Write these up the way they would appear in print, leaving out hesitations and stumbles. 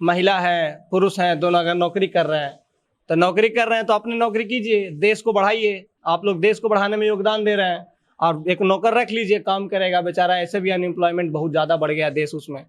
महिला है पुरुष हैं दोनों अगर नौकरी कर रहे हैं तो नौकरी कर रहे हैं तो अपनी नौकरी कीजिए, देश को बढ़ाइए। आप लोग देश को बढ़ाने में योगदान दे रहे हैं और एक नौकर रख लीजिए, काम करेगा बेचारा। ऐसे भी अनएम्प्लॉयमेंट बहुत ज़्यादा बढ़ गया देश, उसमें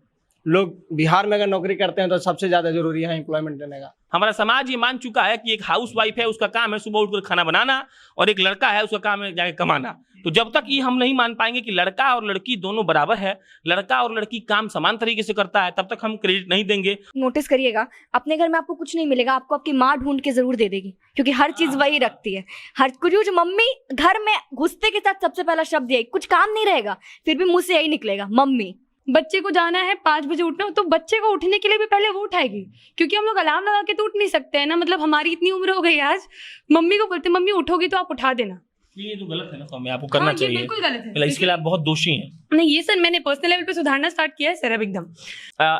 लोग बिहार में अगर नौकरी करते हैं तो सबसे ज़्यादा जरूरी है एम्प्लॉयमेंट देने का। हमारा समाज ये मान चुका है कि एक हाउस वाइफ है, उसका काम है सुबह उठकर खाना बनाना, और एक लड़का है, उसका काम है जाके कमाना। तो जब तक ये हम नहीं मान पाएंगे कि लड़का और लड़की दोनों बराबर है, लड़का और लड़की काम समान तरीके से करता है, तब तक हम क्रेडिट नहीं देंगे। नोटिस करिएगा, अपने घर में आपको कुछ नहीं मिलेगा, आपको आपकी माँ ढूंढ के जरूर दे देगी, क्योंकि हर चीज वही रखती है। हर कुछ मम्मी घर में घुसते के साथ सबसे पहला शब्द यही, कुछ काम नहीं रहेगा फिर भी मुंह से यही निकलेगा, मम्मी। बच्चे को जाना है 5 बजे उठना, तो बच्चे को उठने के लिए भी पहले वो उठाएगी, क्योंकि हम लोग अलार्म लगा के तो उठ नहीं सकते हैं ना। मतलब हमारी इतनी उम्र हो गई आज, मम्मी को बोलते मम्मी उठोगी तो आप उठा देना। ये तो गलत है ना, हमें आपको करना हाँ, चाहिए। ये बिल्कुल गलत है। इसके लिए आप बहुत दोषी हैं। नहीं, ये सर मैंने पर्सनल लेवल पे सुधारना स्टार्ट किया है सर अब एकदम।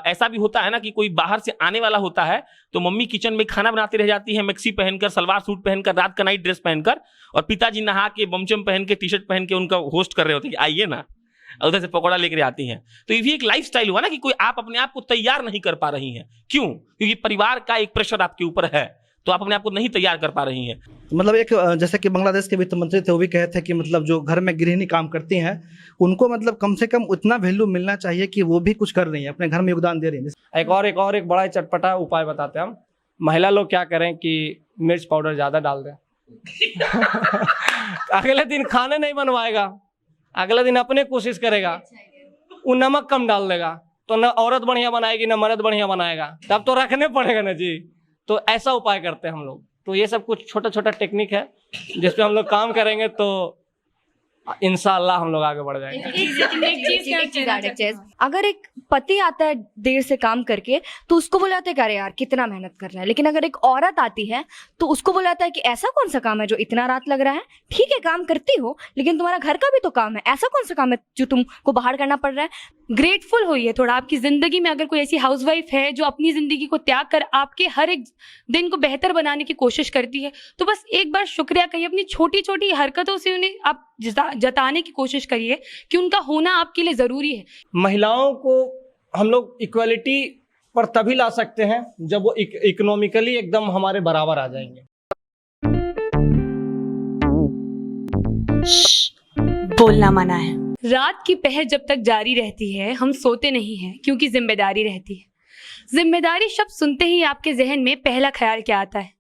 ऐसा भी होता है ना कि कोई बाहर से आने वाला होता है तो मम्मी किचन में खाना बनाती रह जाती है, मैक्सी पहनकर, सलवार सूट पहनकर, रात का नाइट ड्रेस पहनकर, और पिताजी नहा के बमचम पहन के, टी शर्ट पहन के उनका होस्ट कर रहे होते हैं कि आइए ना, उधर से पकौड़ा लेकर आती हैं। तो ये भी एक लाइफस्टाइल हुआ ना कि कोई आप अपने आप को तैयार नहीं कर पा रही हैं। क्यों? क्योंकि परिवार का एक प्रेशर आपके ऊपर है, तो आप अपने आप को नहीं तैयार कर पा रही हैं। मतलब एक जैसे कि बांग्लादेश के वित्त मंत्री थे, वो भी कहे थे कि मतलब जो घर में गृहिणी काम करती हैं उनको मतलब कम से कम उतना वैल्यू मिलना चाहिए कि वो भी कुछ कर रही हैं, अपने घर में योगदान दे रही हैं। एक बड़ा चटपटा उपाय बताते हैं हम। महिला लोग क्या करें कि मिर्च पाउडर ज़्यादा डाल दें अगले दिन खाने नहीं बनवाएगा, अगले दिन अपने कोशिश करेगा, वो नमक कम डाल देगा, तो न औरत बढ़िया बनाएगी न मर्द बढ़िया बनाएगा, तब तो रखने पड़ेगा ना जी। तो ऐसा उपाय करते हैं हम लोग। तो ये सब कुछ छोटा छोटा टेक्निक है जिस पे हम लोग काम करेंगे तो इंशाल्लाह हम लोग आगे बढ़ जाएंगे। अगर एक पति आता है देर से काम करके तो उसको बोलाते हैं अरे यार कितना मेहनत कर रहा है, लेकिन अगर एक औरत आती है तो उसको बोलाता है कि ऐसा कौन सा काम है जो इतना रात लग रहा है, ठीक है काम करती हो लेकिन तुम्हारा घर का भी तो काम है, ऐसा कौन सा काम है जो तुमको बाहर करना पड़ रहा है। ग्रेटफुल होइए थोड़ा आपकी जिंदगी में। अगर कोई ऐसी हाउसवाइफ है जो अपनी जिंदगी को त्याग कर आपके हर एक दिन को बेहतर बनाने की कोशिश करती है, तो बस एक बार शुक्रिया कहिए। अपनी छोटी छोटी हरकतों से उन्हें आप जताने की कोशिश करिए कि उनका होना आपके लिए जरूरी है। महिलाओं को हम लोग इक्वलिटी पर तभी ला सकते हैं जब वो इकोनॉमिकली एकदम हमारे बराबर आ जाएंगे। बोलना मना है। रात की पहर जब तक जारी रहती है हम सोते नहीं हैं, क्योंकि जिम्मेदारी रहती है। जिम्मेदारी शब्द सुनते ही आपके जहन में पहला ख्याल क्या आता है?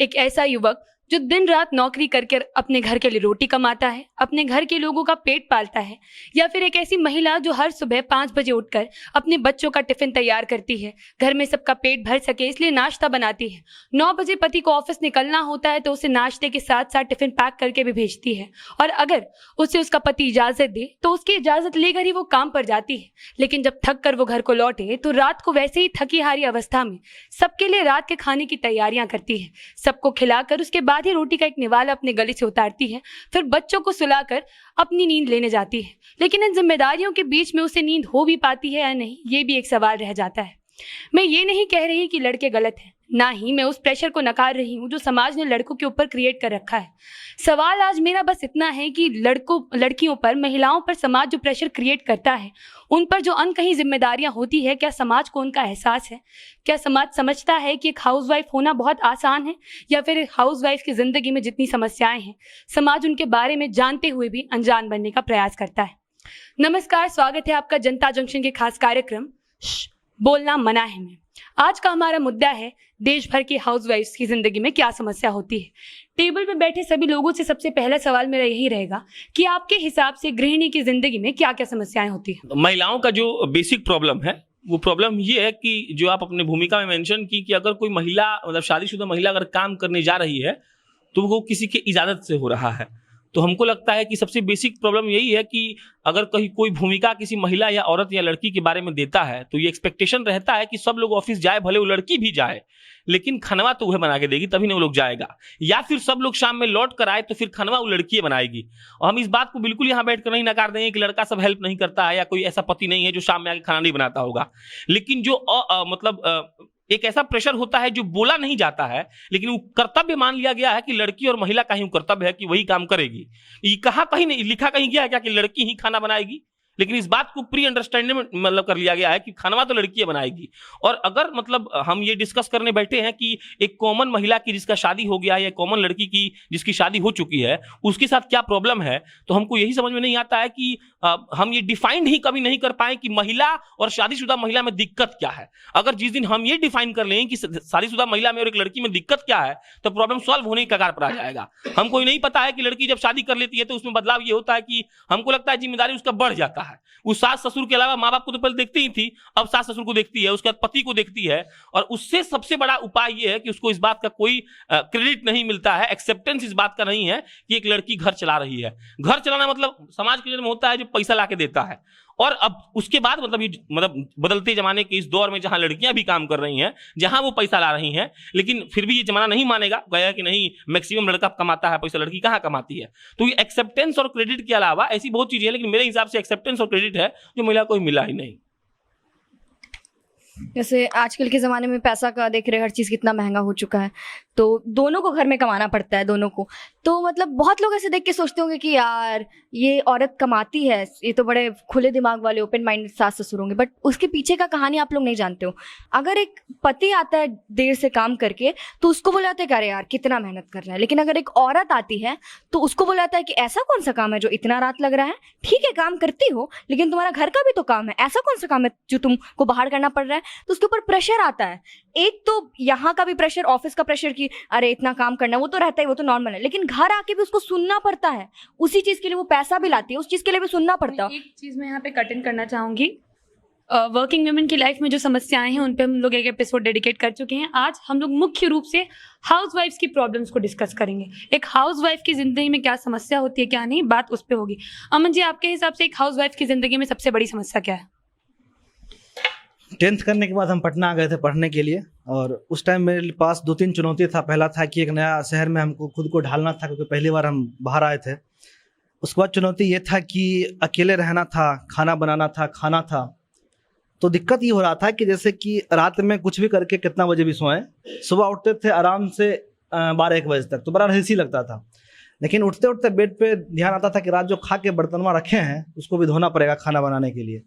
एक ऐसा युवक जो दिन रात नौकरी करके अपने घर के लिए रोटी कमाता है, अपने घर के लोगों का पेट पालता है, या फिर एक ऐसी महिला जो हर सुबह 5 बजे उठकर अपने बच्चों का टिफिन तैयार करती है, घर में सबका पेट भर सके इसलिए नाश्ता बनाती है। 9 बजे पति को ऑफिस निकलना होता है तो उसे नाश्ते के साथ साथ टिफिन पैक करके भी भेजती है, और अगर उसे उसका पति इजाजत दे तो उसकी इजाजत लेकर ही वो काम पर जाती है। लेकिन जब थक कर वो घर को लौटे तो रात को वैसे ही थकी हारी अवस्था में सबके लिए रात के खाने की तैयारियां करती है। सबको खिलाकर उसके बाद ही रोटी का एक निवाला अपने गले से उतारती है, फिर बच्चों को सुलाकर अपनी नींद लेने जाती है। लेकिन इन जिम्मेदारियों के बीच में उसे नींद हो भी पाती है या नहीं, ये भी एक सवाल रह जाता है। मैं ये नहीं कह रही कि लड़के गलत हैं, ना ही मैं उस प्रेशर को नकार रही हूँ जो समाज ने लड़कों के ऊपर क्रिएट कर रखा है। सवाल आज मेरा बस इतना है कि लड़कियों पर, महिलाओं पर समाज जो प्रेशर क्रिएट करता है, उन पर जो अनकही जिम्मेदारियां होती है, क्या समाज को उनका एहसास है? क्या समाज समझता है कि एक हाउसवाइफ होना बहुत आसान है, या फिर हाउसवाइफ की जिंदगी में जितनी समस्याएं हैं समाज उनके बारे में जानते हुए भी अनजान बनने का प्रयास करता है? नमस्कार, स्वागत है आपका जनता जंक्शन के खास कार्यक्रम बोलना मना है में। आज का हमारा मुद्दा है देश भर की हाउसवाइफ्स की जिंदगी में क्या समस्या होती है। टेबल पर बैठे सभी लोगों से सबसे पहला सवाल मेरा यही रहेगा कि आपके हिसाब से गृहिणी की जिंदगी में क्या क्या समस्याएं होती है? महिलाओं का जो बेसिक प्रॉब्लम है वो प्रॉब्लम ये है कि जो आप अपने भूमिका में मेंशन की कि अगर कोई महिला, मतलब शादीशुदा महिला अगर काम करने जा रही है तो वो किसी के इजाजत से हो रहा है। तो हमको लगता है कि सबसे बेसिक प्रॉब्लम यही है कि अगर कहीं कोई भूमिका किसी महिला या औरत या लड़की के बारे में देता है तो ये एक्सपेक्टेशन रहता है कि सब लोग ऑफिस जाए, भले वो लड़की भी जाए, लेकिन खानवा तो वह बना के देगी तभी ना वो लोग जाएगा, या फिर सब लोग शाम में लौट कर आए तो फिर खानवा वो लड़की बनाएगी। और हम इस बात को बिल्कुल यहाँ बैठ कर नहीं नकार देंगे कि लड़का सब हेल्प नहीं करता है या कोई ऐसा पति नहीं है जो शाम में आके खाना नहीं बनाता होगा, लेकिन जो एक ऐसा प्रेशर होता है जो बोला नहीं जाता है, लेकिन वो कर्तव्य मान लिया गया है कि लड़की और महिला का ही कर्तव्य है कि वही काम करेगी। ये कहीं नहीं लिखा कहीं गया है क्या कि लड़की ही खाना बनाएगी? लेकिन इस बात को प्री अंडरस्टैंडिंग मतलब कर लिया गया है कि खाना तो लड़कियां बनाएगी। और अगर मतलब हम ये डिस्कस करने बैठे हैं कि एक कॉमन महिला की जिसका शादी हो गया है या कॉमन लड़की की जिसकी शादी हो चुकी है उसके साथ क्या प्रॉब्लम है, तो हमको यही समझ में नहीं आता है कि हम ये डिफाइन ही कभी नहीं कर पाए कि महिला और शादीशुदा महिला में दिक्कत क्या है। अगर जिस दिन हम ये डिफाइन कर लें कि शादीशुदा महिला में और एक लड़की में दिक्कत क्या है तो प्रॉब्लम सॉल्व होने की कगार पर आ जाएगा। हमको नहीं पता है कि लड़की जब शादी कर लेती है तो उसमें बदलाव ये होता है कि हमको लगता है जिम्मेदारी उसका बढ़ जाता है। उस सास ससुर के अलावा माँ बाप को तो पहले देखती ही थी, अब सास ससुर को देखती है, उसके बाद पति को देखती है। और उससे सबसे बड़ा उपाय ये है कि उसको इस बात का कोई क्रेडिट नहीं मिलता है, एक्सेप्टेंस इस बात का नहीं है कि एक लड़की घर चला रही है। घर चलाना मतलब समाज के जन्म होता है जो पैसा ला के देता है। और अब उसके बाद मतलब बदलते जमाने के इस दौर में जहां लड़कियां भी काम कर रही हैं, जहां वो पैसा ला रही हैं, लेकिन फिर भी ये जमाना नहीं मानेगा गया कि नहीं मैक्सिमम लड़का कमाता है पैसा, लड़की कहां कमाती है। तो ये एक्सेप्टेंस और क्रेडिट के अलावा ऐसी बहुत चीजें हैं, लेकिन मेरे हिसाब से एक्सेप्टेंस और क्रेडिट है जो महिला को मिला ही नहीं। जैसे आजकल के ज़माने में पैसा का देख रहे हर चीज़ कितना महंगा हो चुका है, तो दोनों को घर में कमाना पड़ता है, दोनों को। तो मतलब बहुत लोग ऐसे देख के सोचते होंगे कि यार ये औरत कमाती है, ये तो बड़े खुले दिमाग वाले ओपन माइंडेड सास ससुर होंगे, बट उसके पीछे का कहानी आप लोग नहीं जानते हो। अगर एक पति आता है देर से काम करके तो उसको बोला जाता है कि अरे यार कितना मेहनत कर रहा है, लेकिन अगर एक औरत आती है तो उसको बोला जाता है कि ऐसा कौन सा काम है जो इतना रात लग रहा है, ठीक है काम करती हो लेकिन तुम्हारा घर का भी तो काम है, ऐसा कौन सा काम है जो तुमको बाहर करना पड़ रहा है। तो उसके ऊपर प्रेशर आता है, एक तो यहाँ का भी प्रेशर, ऑफिस का प्रेशर कि अरे इतना काम करना है, वो तो रहता है, वो तो नॉर्मल है, लेकिन घर आके भी उसको सुनना पड़ता है। उसी चीज के लिए वो पैसा भी लाती है, उस चीज के लिए भी सुनना पड़ता है। एक चीज मैं यहाँ पे कट इन करना चाहूंगी, वर्किंग वुमेन की लाइफ में जो समस्याएं हैं उन पे हम लोग एक एपिसोड डेडिकेट कर चुके हैं। आज हम लोग मुख्य रूप से हाउसवाइफ्स की प्रॉब्लम्स को डिस्कस करेंगे। एक हाउसवाइफ की जिंदगी में क्या समस्या होती है क्या नहीं, बात उस पे होगी। अमन जी, आपके हिसाब से एक हाउसवाइफ की जिंदगी में सबसे बड़ी समस्या क्या है? 10th करने के बाद हम पटना आ गए थे पढ़ने के लिए, और उस टाइम मेरे पास 2-3 चुनौती था। पहला था कि एक नया शहर में हमको खुद को ढालना था, क्योंकि पहली बार हम बाहर आए थे। उसके बाद चुनौती ये था कि अकेले रहना था, खाना बनाना था, खाना था। तो दिक्कत ये हो रहा था कि जैसे कि रात में कुछ भी करके कितना बजे भी सोएं, सुबह उठते थे आराम से 12-1 बजे तक, तो बड़ा रईसी लगता था। लेकिन उठते उठते बेड पे ध्यान आता था कि रात जो खा के बर्तनवा रखे हैं उसको भी धोना पड़ेगा खाना बनाने के लिए।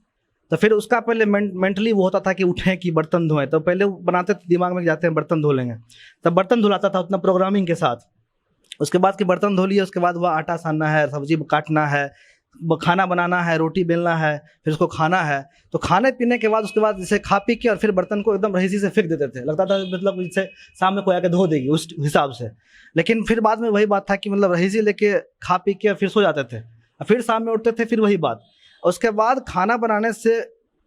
तो फिर उसका पहले मेंटली वो होता था कि उठें कि बर्तन धोएं, तो पहले बनाते थे दिमाग में जाते हैं बर्तन धो लेंगे, तब बर्तन धुलाता था उतना प्रोग्रामिंग के साथ। उसके बाद कि बर्तन धो लिए, उसके बाद वह आटा सानना है, सब्जी काटना है, खाना बनाना है, रोटी बेलना है, फिर उसको खाना है। तो खाने पीने के बाद उसके बाद जैसे खा पी के और फिर बर्तन को एकदम रहीसी से फेंक देते थे, लगता था मतलब इससे शाम में कोई आके धो देगी उस हिसाब से। लेकिन फिर बाद में वही बात था कि मतलब रहीसी लेके खा पी के फिर सो जाते थे, फिर शाम में उठते थे, फिर वही बात। उसके बाद खाना बनाने से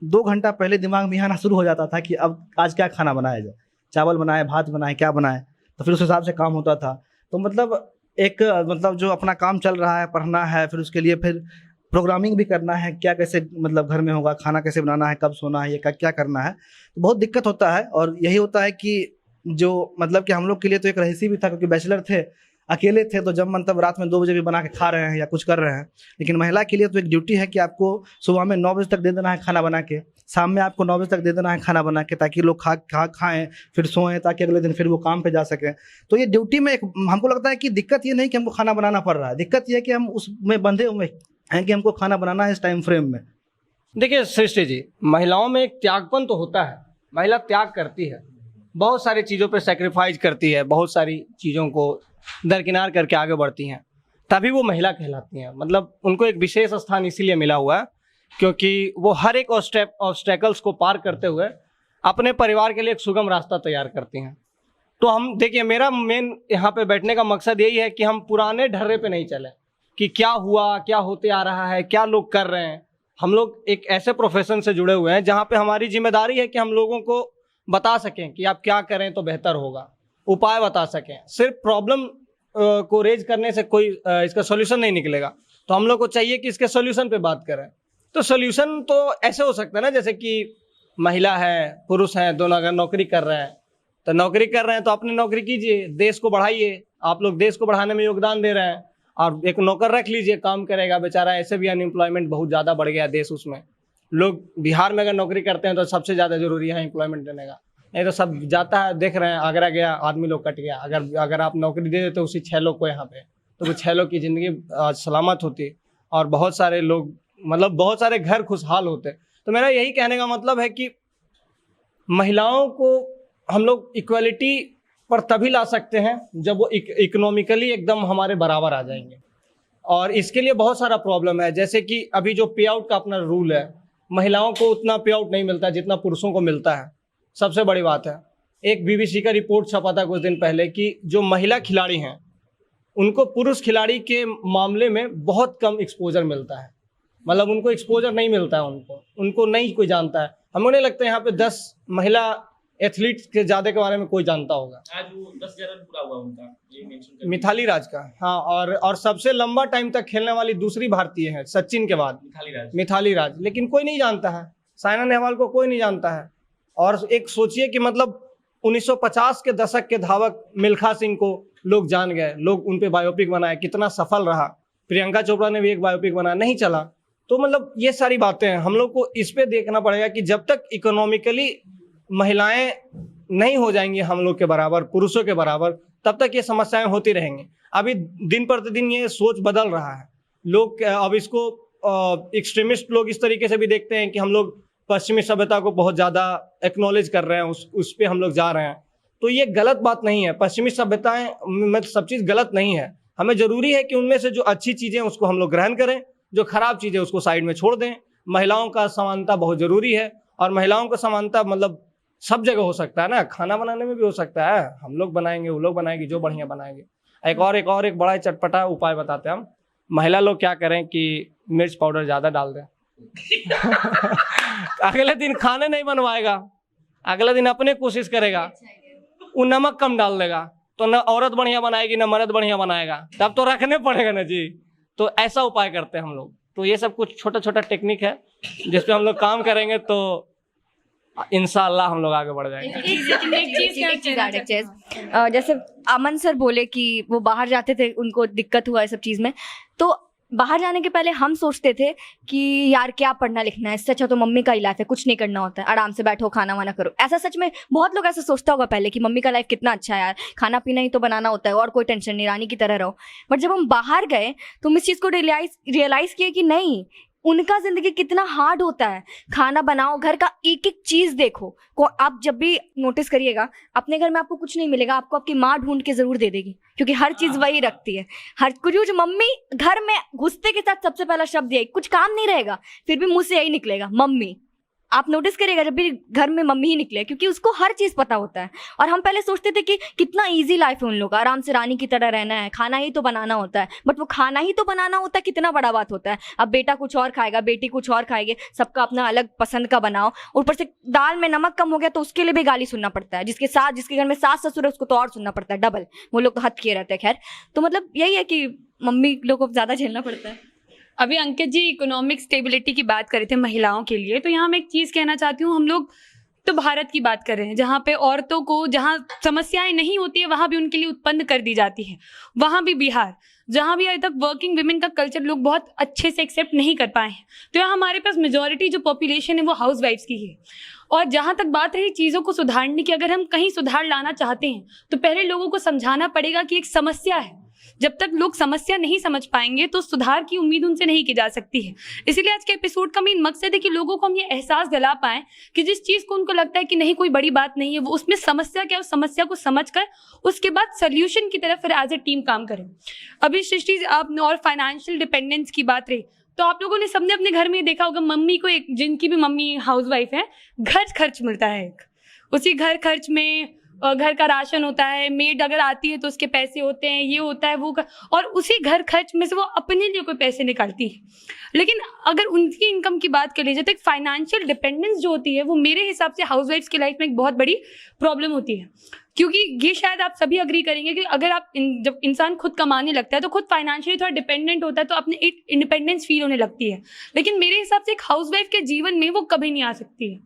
2 घंटा पहले दिमाग में आना शुरू हो जाता था कि अब आज क्या खाना बनाया जाए, चावल बनाए, भात बनाए, क्या बनाए। तो फिर उस हिसाब से काम होता था। तो मतलब एक मतलब जो अपना काम चल रहा है, पढ़ना है, फिर उसके लिए फिर प्रोग्रामिंग भी करना है, क्या कैसे मतलब घर में होगा, खाना कैसे बनाना है, कब सोना है, ये क्या करना है, तो बहुत दिक्कत होता है। और यही होता है कि जो मतलब कि हम लोग के लिए तो एक रईसी भी था, क्योंकि बैचलर थे, अकेले थे, तो जब मतलब रात में 2 बजे भी बना के खा रहे हैं या कुछ कर रहे हैं। लेकिन महिला के लिए तो एक ड्यूटी है कि आपको सुबह में 9 बजे तक दे देना है खाना बना के, शाम में आपको 9 बजे तक दे देना है खाना बना के, ताकि लोग खाएं फिर सोएं, ताकि अगले दिन फिर वो काम पे जा सकें। तो ये ड्यूटी में एक हमको लगता है कि दिक्कत ये नहीं कि हमको खाना बनाना पड़ रहा है, दिक्कत ये है कि हम उसमें बंधे हुए हैं कि हमको खाना बनाना है इस टाइम फ्रेम में। देखिए सृष्टि जी, महिलाओं में एक त्यागपन तो होता है, महिला त्याग करती है, बहुत सारी चीज़ों पे सेक्रीफाइस करती है, बहुत सारी चीज़ों को दरकिनार करके आगे बढ़ती हैं, तभी वो महिला कहलाती हैं। मतलब उनको एक विशेष स्थान इसीलिए मिला हुआ है क्योंकि वो हर एक ऑब्स्टेकल्स को पार करते हुए अपने परिवार के लिए एक सुगम रास्ता तैयार करती हैं। तो हम देखिए, मेरा मेन यहाँ पे बैठने का मकसद यही है कि हम पुराने ढर्रे पे नहीं चले कि क्या हुआ, क्या होते आ रहा है, क्या लोग कर रहे हैं। हम लोग एक ऐसे प्रोफेशन से जुड़े हुए हैं जहाँ पे हमारी जिम्मेदारी है कि हम लोगों को बता सकें कि आप क्या करें तो बेहतर होगा, उपाय बता सकें। सिर्फ प्रॉब्लम को रेज करने से कोई इसका सॉल्यूशन नहीं निकलेगा, तो हम लोग को चाहिए कि इसके सॉल्यूशन पे बात करें। तो सॉल्यूशन तो ऐसे हो सकता है ना, जैसे कि महिला है, पुरुष हैं, दोनों अगर नौकरी कर रहे हैं तो नौकरी कर रहे हैं तो अपनी नौकरी कीजिए, देश को बढ़ाइए। आप लोग देश को बढ़ाने में योगदान दे रहे हैं, और एक नौकर रख लीजिए, काम करेगा बेचारा। ऐसे भी अनएम्प्लॉयमेंट बहुत ज़्यादा बढ़ गया देश, उसमें लोग बिहार में अगर नौकरी करते हैं तो सबसे ज़्यादा जरूरी है एम्प्लॉयमेंट देने का, नहीं तो सब जाता है। देख रहे हैं, आगरा गया आदमी लोग कट गया। अगर आप नौकरी दे देते उसी 6 लोग को यहाँ पे, तो वो 6 लोग की ज़िंदगी सलामत होती और बहुत सारे लोग मतलब बहुत सारे घर खुशहाल होते। तो मेरा यही कहने का मतलब है कि महिलाओं को हम लोग इक्वलिटी पर तभी ला सकते हैं जब वो इकोनॉमिकली एकदम हमारे बराबर आ जाएंगे। और इसके लिए बहुत सारा प्रॉब्लम है, जैसे कि अभी जो पे आउट का अपना रूल है, महिलाओं को उतना पे आउट नहीं मिलता जितना पुरुषों को मिलता है। सबसे बड़ी बात है, एक बीबीसी का रिपोर्ट छपा था कुछ दिन पहले कि जो महिला खिलाड़ी हैं उनको पुरुष खिलाड़ी के मामले में बहुत कम एक्सपोजर मिलता है। मतलब उनको एक्सपोजर नहीं मिलता है, उनको नहीं कोई जानता है। हमें नहीं लगता यहाँ पे 10 महिला एथलीट्स के ज़्यादा के बारे में कोई जानता होगा। आज वो 10,000 रन पूरा हुआ उनका, ये मेंशन कर मिथाली राज का, हाँ। और सबसे लंबा टाइम तक खेलने वाली दूसरी भारतीय है सचिन के बाद, मिथाली राज। लेकिन कोई नहीं जानता है, साइना नेहवाल को कोई नहीं जानता है। और एक सोचिए कि मतलब 1950 के दशक के धावक मिल्खा सिंह को लोग जान गए, लोग उन पे बायोपिक बनाए, कितना सफल रहा। प्रियंका चोपड़ा ने भी एक बायोपिक बनाया, नहीं चला। तो मतलब ये सारी बातें हैं, हम लोग को इस पे देखना पड़ेगा कि जब तक इकोनॉमिकली महिलाएं नहीं हो जाएंगी हम लोग के बराबर, पुरुषों के बराबर, तब तक ये समस्याएं होती रहेंगी। अभी दिन प्रतिदिन ये सोच बदल रहा है। लोग अब इसको एक्सट्रीमिस्ट लोग इस तरीके से भी देखते हैं कि हम लोग पश्चिमी सभ्यता को बहुत ज़्यादा एक्नॉलेज कर रहे हैं, उस पे हम लोग जा रहे हैं। तो ये गलत बात नहीं है। पश्चिमी सभ्यताएं में सब चीज़ गलत नहीं है। हमें ज़रूरी है कि उनमें से जो अच्छी चीज़ें उसको हम लोग ग्रहण करें, जो खराब चीज़ें उसको साइड में छोड़ दें। महिलाओं का समानता बहुत ज़रूरी है, और महिलाओं का समानता मतलब सब जगह हो सकता है ना, खाना बनाने में भी हो सकता है। हम लोग बनाएंगे, वो लोग बनाएंगे, जो बढ़िया बनाएंगे। एक बड़ा चटपटा उपाय बताते हैं हम। महिला लोग क्या करें कि मिर्च पाउडर ज़्यादा डाल दें अगले दिन खाने नहीं बनवाएगा, अगले दिन अपने कोशिश करेगा, वो नमक कम डाल देगा, तो न औरत बढ़िया बनाएगी न मर्द बढ़िया बनाएगा, तब तो रखने पड़ेगा ना जी। तो ऐसा उपाय करते हैं हम लोग। तो ये सब कुछ छोटा छोटा टेक्निक है जिस पे हम लोग काम करेंगे तो इंशाल्लाह हम लोग आगे बढ़ जाएंगे। एक चीज जैसे अमन सर बोले कि वो बाहर जाते थे, उनको दिक्कत हुआ है सब चीज में। तो बाहर जाने के पहले हम सोचते थे कि यार क्या पढ़ना लिखना है, इससे अच्छा तो मम्मी का ही लाइफ है, कुछ नहीं करना होता है, आराम से बैठो खाना वाना करो। ऐसा सच में बहुत लोग ऐसा सोचता होगा पहले कि मम्मी का लाइफ कितना अच्छा है यार, खाना पीना ही तो बनाना होता है और कोई टेंशन नहीं, रानी की तरह रहो। बट जब हम बाहर गए तो हम इस चीज़ को रियलाइज किए कि नहीं, उनका जिंदगी कितना हार्ड होता है। खाना बनाओ, घर का एक एक चीज देखो। आप जब भी नोटिस करिएगा, अपने घर में आपको कुछ नहीं मिलेगा, आपको आपकी माँ ढूंढ के जरूर दे देगी, क्योंकि हर चीज वही रखती है। हर कुछ मम्मी, घर में घुसते के साथ सबसे पहला शब्द यही, कुछ काम नहीं रहेगा फिर भी मुंह से यही निकलेगा, मम्मी। आप नोटिस करिएगा जब भी घर में मम्मी ही निकले, क्योंकि उसको हर चीज़ पता होता है। और हम पहले सोचते थे कि कितना इजी लाइफ है उन लोग का, आराम से रानी की तरह रहना है, खाना ही तो बनाना होता है। बट वो खाना ही तो बनाना होता है कितना बड़ा बात होता है। अब बेटा कुछ और खाएगा, बेटी कुछ और खाएगी, सबका अपना अलग पसंद का बनाओ। ऊपर से दाल में नमक कम हो गया तो उसके लिए भी गाली सुनना पड़ता है। जिसके घर में सास ससुर है उसको तो और सुनना पड़ता है डबल। वो लोग तो हद किए रहते हैं। खैर, तो मतलब यही है कि मम्मी लोग को ज़्यादा झेलना पड़ता है। अभी अंकित जी इकोनॉमिक स्टेबिलिटी की बात कर रहे थे महिलाओं के लिए, तो यहाँ मैं एक चीज़ कहना चाहती हूँ। हम लोग तो भारत की बात कर रहे हैं, जहाँ पे औरतों को जहाँ समस्याएं नहीं होती है वहाँ भी उनके लिए उत्पन्न कर दी जाती है। वहाँ भी बिहार, जहाँ भी अभी तक वर्किंग वुमेन का कल्चर लोग बहुत अच्छे से एक्सेप्ट नहीं कर पाए हैं। तो यहाँ हमारे पास मेजॉरिटी जो पॉपुलेशन है वो हाउस वाइफ्स की है। और जहाँ तक बात रही चीज़ों को सुधारने की, अगर हम कहीं सुधार लाना चाहते हैं तो पहले लोगों को समझाना पड़ेगा कि एक समस्या है। जब तक लोग समस्या नहीं समझ पाएंगे तो सुधार की उम्मीद उनसे नहीं की जा सकती है। इसीलिए आज के एपिसोड का मेन मकसद है कि लोगों को हम ये एहसास दिला पाएं कि जिस चीज़ को उनको लगता है कि नहीं कोई बड़ी बात नहीं है, वो उसमें समस्या क्या है, उस समस्या को समझकर उसके बाद सोल्यूशन की तरफ फिर एज ए टीम काम करें। अभी सृष्टि आपने और फाइनेंशियल डिपेंडेंस की बात रही, तो आप लोगों ने सबने अपने घर में देखा होगा, मम्मी को, एक जिनकी भी मम्मी हाउसवाइफ है, घर खर्च मिलता है एक। उसी घर खर्च में घर का राशन होता है, मेड अगर आती है तो उसके पैसे होते हैं, ये होता है वो और उसी घर खर्च में से वो अपने लिए कोई पैसे निकालती है। लेकिन अगर उनकी इनकम की बात कर लीजिए तो एक फाइनेंशियल डिपेंडेंस जो होती है वो मेरे हिसाब से हाउसवाइफ्स की लाइफ में एक बहुत बड़ी प्रॉब्लम होती है। क्योंकि ये शायद आप सभी अग्री करेंगे कि अगर आप जब इंसान खुद कमाने लगता है तो खुद फाइनेंशियली थोड़ा डिपेंडेंट होता है तो अपने एक इंडिपेंडेंस फील होने लगती है। लेकिन मेरे हिसाब से एक हाउसवाइफ के जीवन में वो कभी नहीं आ सकती है।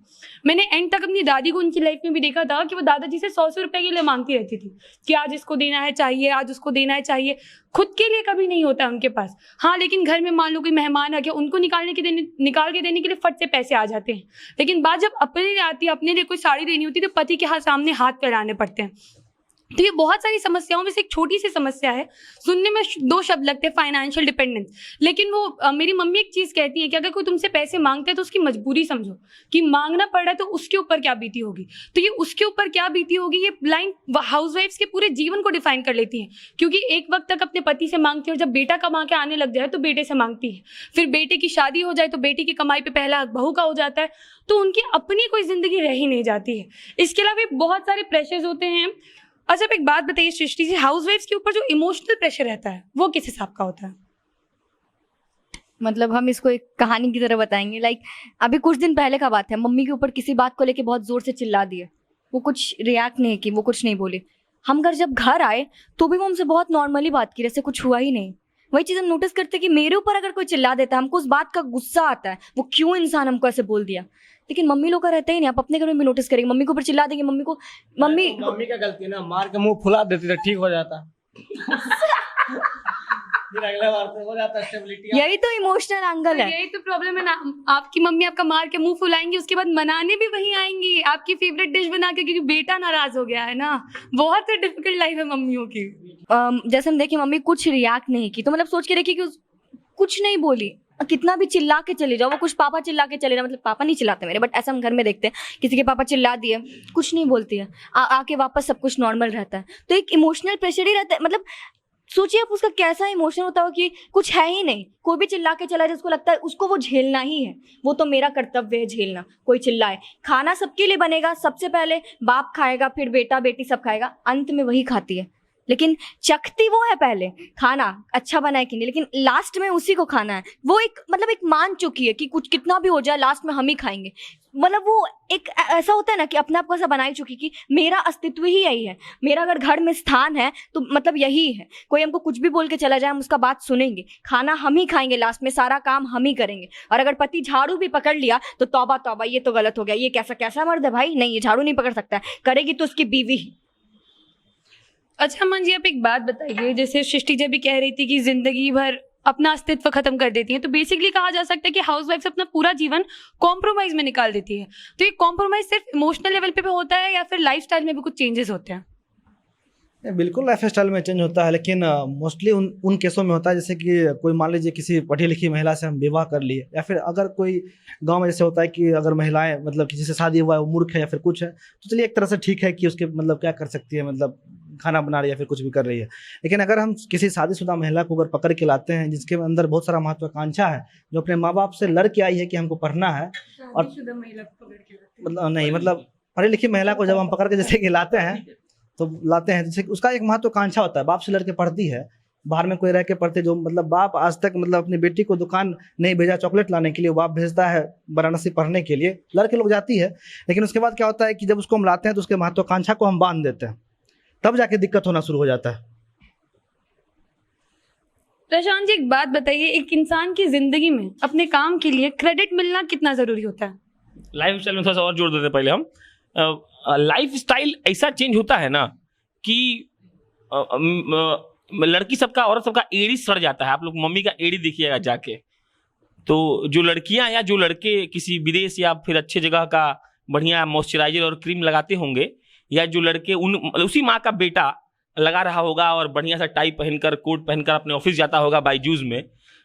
मैंने एंड तक अपनी दादी को उनकी लाइफ में भी देखा था कि वो दादाजी से 100 रुपए के लिए मांगती रहती थी कि आज इसको देना है चाहिए, आज उसको देना है चाहिए। खुद के लिए कभी नहीं होता उनके पास। हाँ, लेकिन घर में मान लो कोई मेहमान आ गया, उनको निकाल के देने के लिए फट से पैसे आ जाते हैं। लेकिन बात जब अपने लिए आती है, अपने लिए कोई साड़ी देनी होती है तो पति के सामने हाथ फैलाने पड़ते हैं। तो ये बहुत सारी समस्याओं में से एक छोटी सी समस्या है। सुनने में दो शब्द लगते हैं, फाइनेंशियल डिपेंडेंस, लेकिन वो मेरी मम्मी एक चीज कहती है कि अगर कोई तुमसे पैसे मांगते हैं तो उसकी मजबूरी समझो कि मांगना पड़ रहा है तो उसके ऊपर क्या बीती होगी। तो ये उसके ऊपर क्या बीती होगी, ये लाइन हाउसवाइफ्स के पूरे जीवन को डिफाइन कर लेती है, क्योंकि एक वक्त तक अपने पति से मांगती है और जब बेटा कमा के आने लग जाए तो बेटे से मांगती है, फिर बेटे की शादी हो जाए तो बेटी की कमाई पे पहला हक बहू का हो जाता है, तो उनकी अपनी कोई जिंदगी रह ही नहीं जाती है। इसके अलावा भी बहुत सारे प्रेशर्स होते हैं। अच्छा, अब एक बात बताइए सृष्टि जी, हाउसवाइफ्स के ऊपर जो इमोशनल प्रेशर रहता है वो किस हिसाब का होता है? मतलब हम इसको एक कहानी की तरह बताएंगे। लाइक अभी कुछ दिन पहले का बात है, मम्मी के ऊपर किसी बात को लेके बहुत जोर से चिल्ला दिए, वो कुछ रिएक्ट नहीं की, वो कुछ नहीं बोली। हम जब घर आए तो भी वो हमसे बहुत नॉर्मली बात की, जैसे कुछ हुआ ही नहीं। वही चीज़ हम नोटिस करते कि मेरे ऊपर अगर कोई चिल्ला देता है, हमको उस बात का गुस्सा आता है, वो क्यों इंसान हमको ऐसे बोल दिया। लेकिन मम्मी लोग का रहता ही नहीं। आप अपने घर में भी नोटिस करेंगे, मम्मी के ऊपर चिल्ला देंगे, मम्मी का गलती है ना, मार के मुंह फुला देती तो ठीक हो जाता। फिर अगले बार से हो जाता स्टेबिलिटी। यही तो इमोशनल एंगल है। यही तो प्रॉब्लम है ना, आपकी मम्मी आपका मार के मुंह फुलाएंगी, उसके बाद मनाने भी वही आएंगी आपकी फेवरेट डिश बना के, क्योंकि बेटा नाराज हो गया है ना। बहुत ही डिफिकल्ट लाइफ है मम्मियों की। जैसे हम देखिए मम्मी कुछ रिएक्ट नहीं की, तो मतलब सोच के देखिए कि कुछ नहीं बोली, कितना भी चिल्ला के चले जाओ, वो कुछ पापा चिल्ला के चले जाओ, मतलब पापा नहीं चिल्लाते मेरे, बट ऐसा हम घर में देखते हैं, किसी के पापा चिल्ला दिए, कुछ नहीं बोलती है, आके वापस सब कुछ नॉर्मल रहता है। तो एक इमोशनल प्रेशर ही रहता है। मतलब सोचिए आप उसका कैसा इमोशन होता हो कि कुछ है ही नहीं, कोई भी चिल्ला के चला जाए, उसको लगता है उसको वो झेलना ही है, वो तो मेरा कर्तव्य है झेलना। कोई चिल्लाए, खाना सबके लिए बनेगा, सबसे पहले बाप खाएगा, फिर बेटा बेटी सब खाएगा, अंत में वही खाती है, लेकिन चखती वो है पहले खाना अच्छा बना है कि नहीं, लेकिन लास्ट में उसी को खाना है। वो एक मतलब एक मान चुकी है कि कुछ कितना भी हो जाए लास्ट में हम ही खाएंगे। मतलब वो एक ऐसा होता है ना कि अपने आप को ऐसा बना ही चुकी कि मेरा अस्तित्व ही यही है, मेरा अगर घर में स्थान है तो मतलब यही है। कोई हमको कुछ भी बोल के चला जाए, हम उसका बात सुनेंगे, खाना हम ही खाएंगे, लास्ट में सारा काम हम ही करेंगे। और अगर पति झाड़ू भी पकड़ लिया तो तौबा तौबा, ये तो गलत हो गया, ये कैसा मर्द है भाई, नहीं ये झाड़ू नहीं पकड़ सकता है, करेगी तो उसकी बीवी ही। अच्छा अमन जी, आप एक बात बताइए, जैसे सृष्टि जब भी कह रही थी कि जिंदगी भर अपना अस्तित्व खत्म कर देती है, तो बेसिकली कहा जा सकता है कि हाउसवाइफ अपना पूरा जीवन कॉम्प्रोमाइज में निकाल देती है। तो ये कॉम्प्रोमाइज सिर्फ इमोशनल लेवल पे होता है या फिर लाइफस्टाइल में भी कुछ चेंजेस होते हैं? बिल्कुल लाइफ स्टाइल में चेंज होता है, लेकिन मोस्टली उन केसों में होता है जैसे कि कोई मान लीजिए किसी पढ़ी लिखी महिला से हम विवाह कर लिए, या फिर अगर कोई गांव में जैसे होता है कि अगर महिलाएं मतलब किसी से शादी हुआ है वो मूर्ख है या फिर कुछ है, तो चलिए एक तरह से ठीक है कि उसके मतलब क्या कर सकती है, मतलब खाना बना रही है या फिर कुछ भी कर रही है। लेकिन अगर हम किसी शादीशुदा महिला को अगर पकड़ के लाते हैं जिसके अंदर बहुत सारा महत्वाकांक्षा है, जो अपने माँ बाप से लड़ के आई है कि हमको पढ़ना है, और मतलब नहीं मतलब पढ़ी लिखी महिला को जब हम पकड़ के जैसे कि लाते हैं जैसे उसका एक महत्वाकांक्षा होता है, बाप से लड़के पढ़ती है, बाहर में कोई रह के पढ़ते, जो मतलब बाप आज तक मतलब अपनी बेटी को दुकान नहीं भेजा चॉकलेट लाने के लिए, बाप भेजता है वाराणसी पढ़ने के लिए, लड़के लोग जाती है। लेकिन उसके बाद क्या होता है कि जब उसको हम लाते हैं तो उसके महत्वाकांक्षा को हम बांध देते हैं, तब जाके दिक्कत होना शुरू हो जाता है। प्रशांत जी, एक बात बताइए, एक इंसान की जिंदगी में अपने काम के लिए क्रेडिट मिलना कितना जरूरी होता है? लाइफ स्टाइल में थोड़ा सा और जोड़ देते पहले हम। लाइफ स्टाइल ऐसा चेंज होता है ना कि लड़की सबका औरत सबका एड़ी सड़ जाता है। आप लोग मम्मी का एड़ी देखिएगा जाके, तो जो लड़कियां या जो लड़के किसी विदेश या फिर अच्छे जगह का बढ़िया मॉइस्चराइजर और क्रीम लगाते होंगे, या जो लड़के उसी माँ का बेटा लगा रहा होगा और बढ़िया सा टाई पहनकर कोट पहनकर अपने ऑफिस जाता होगा बायजूस में,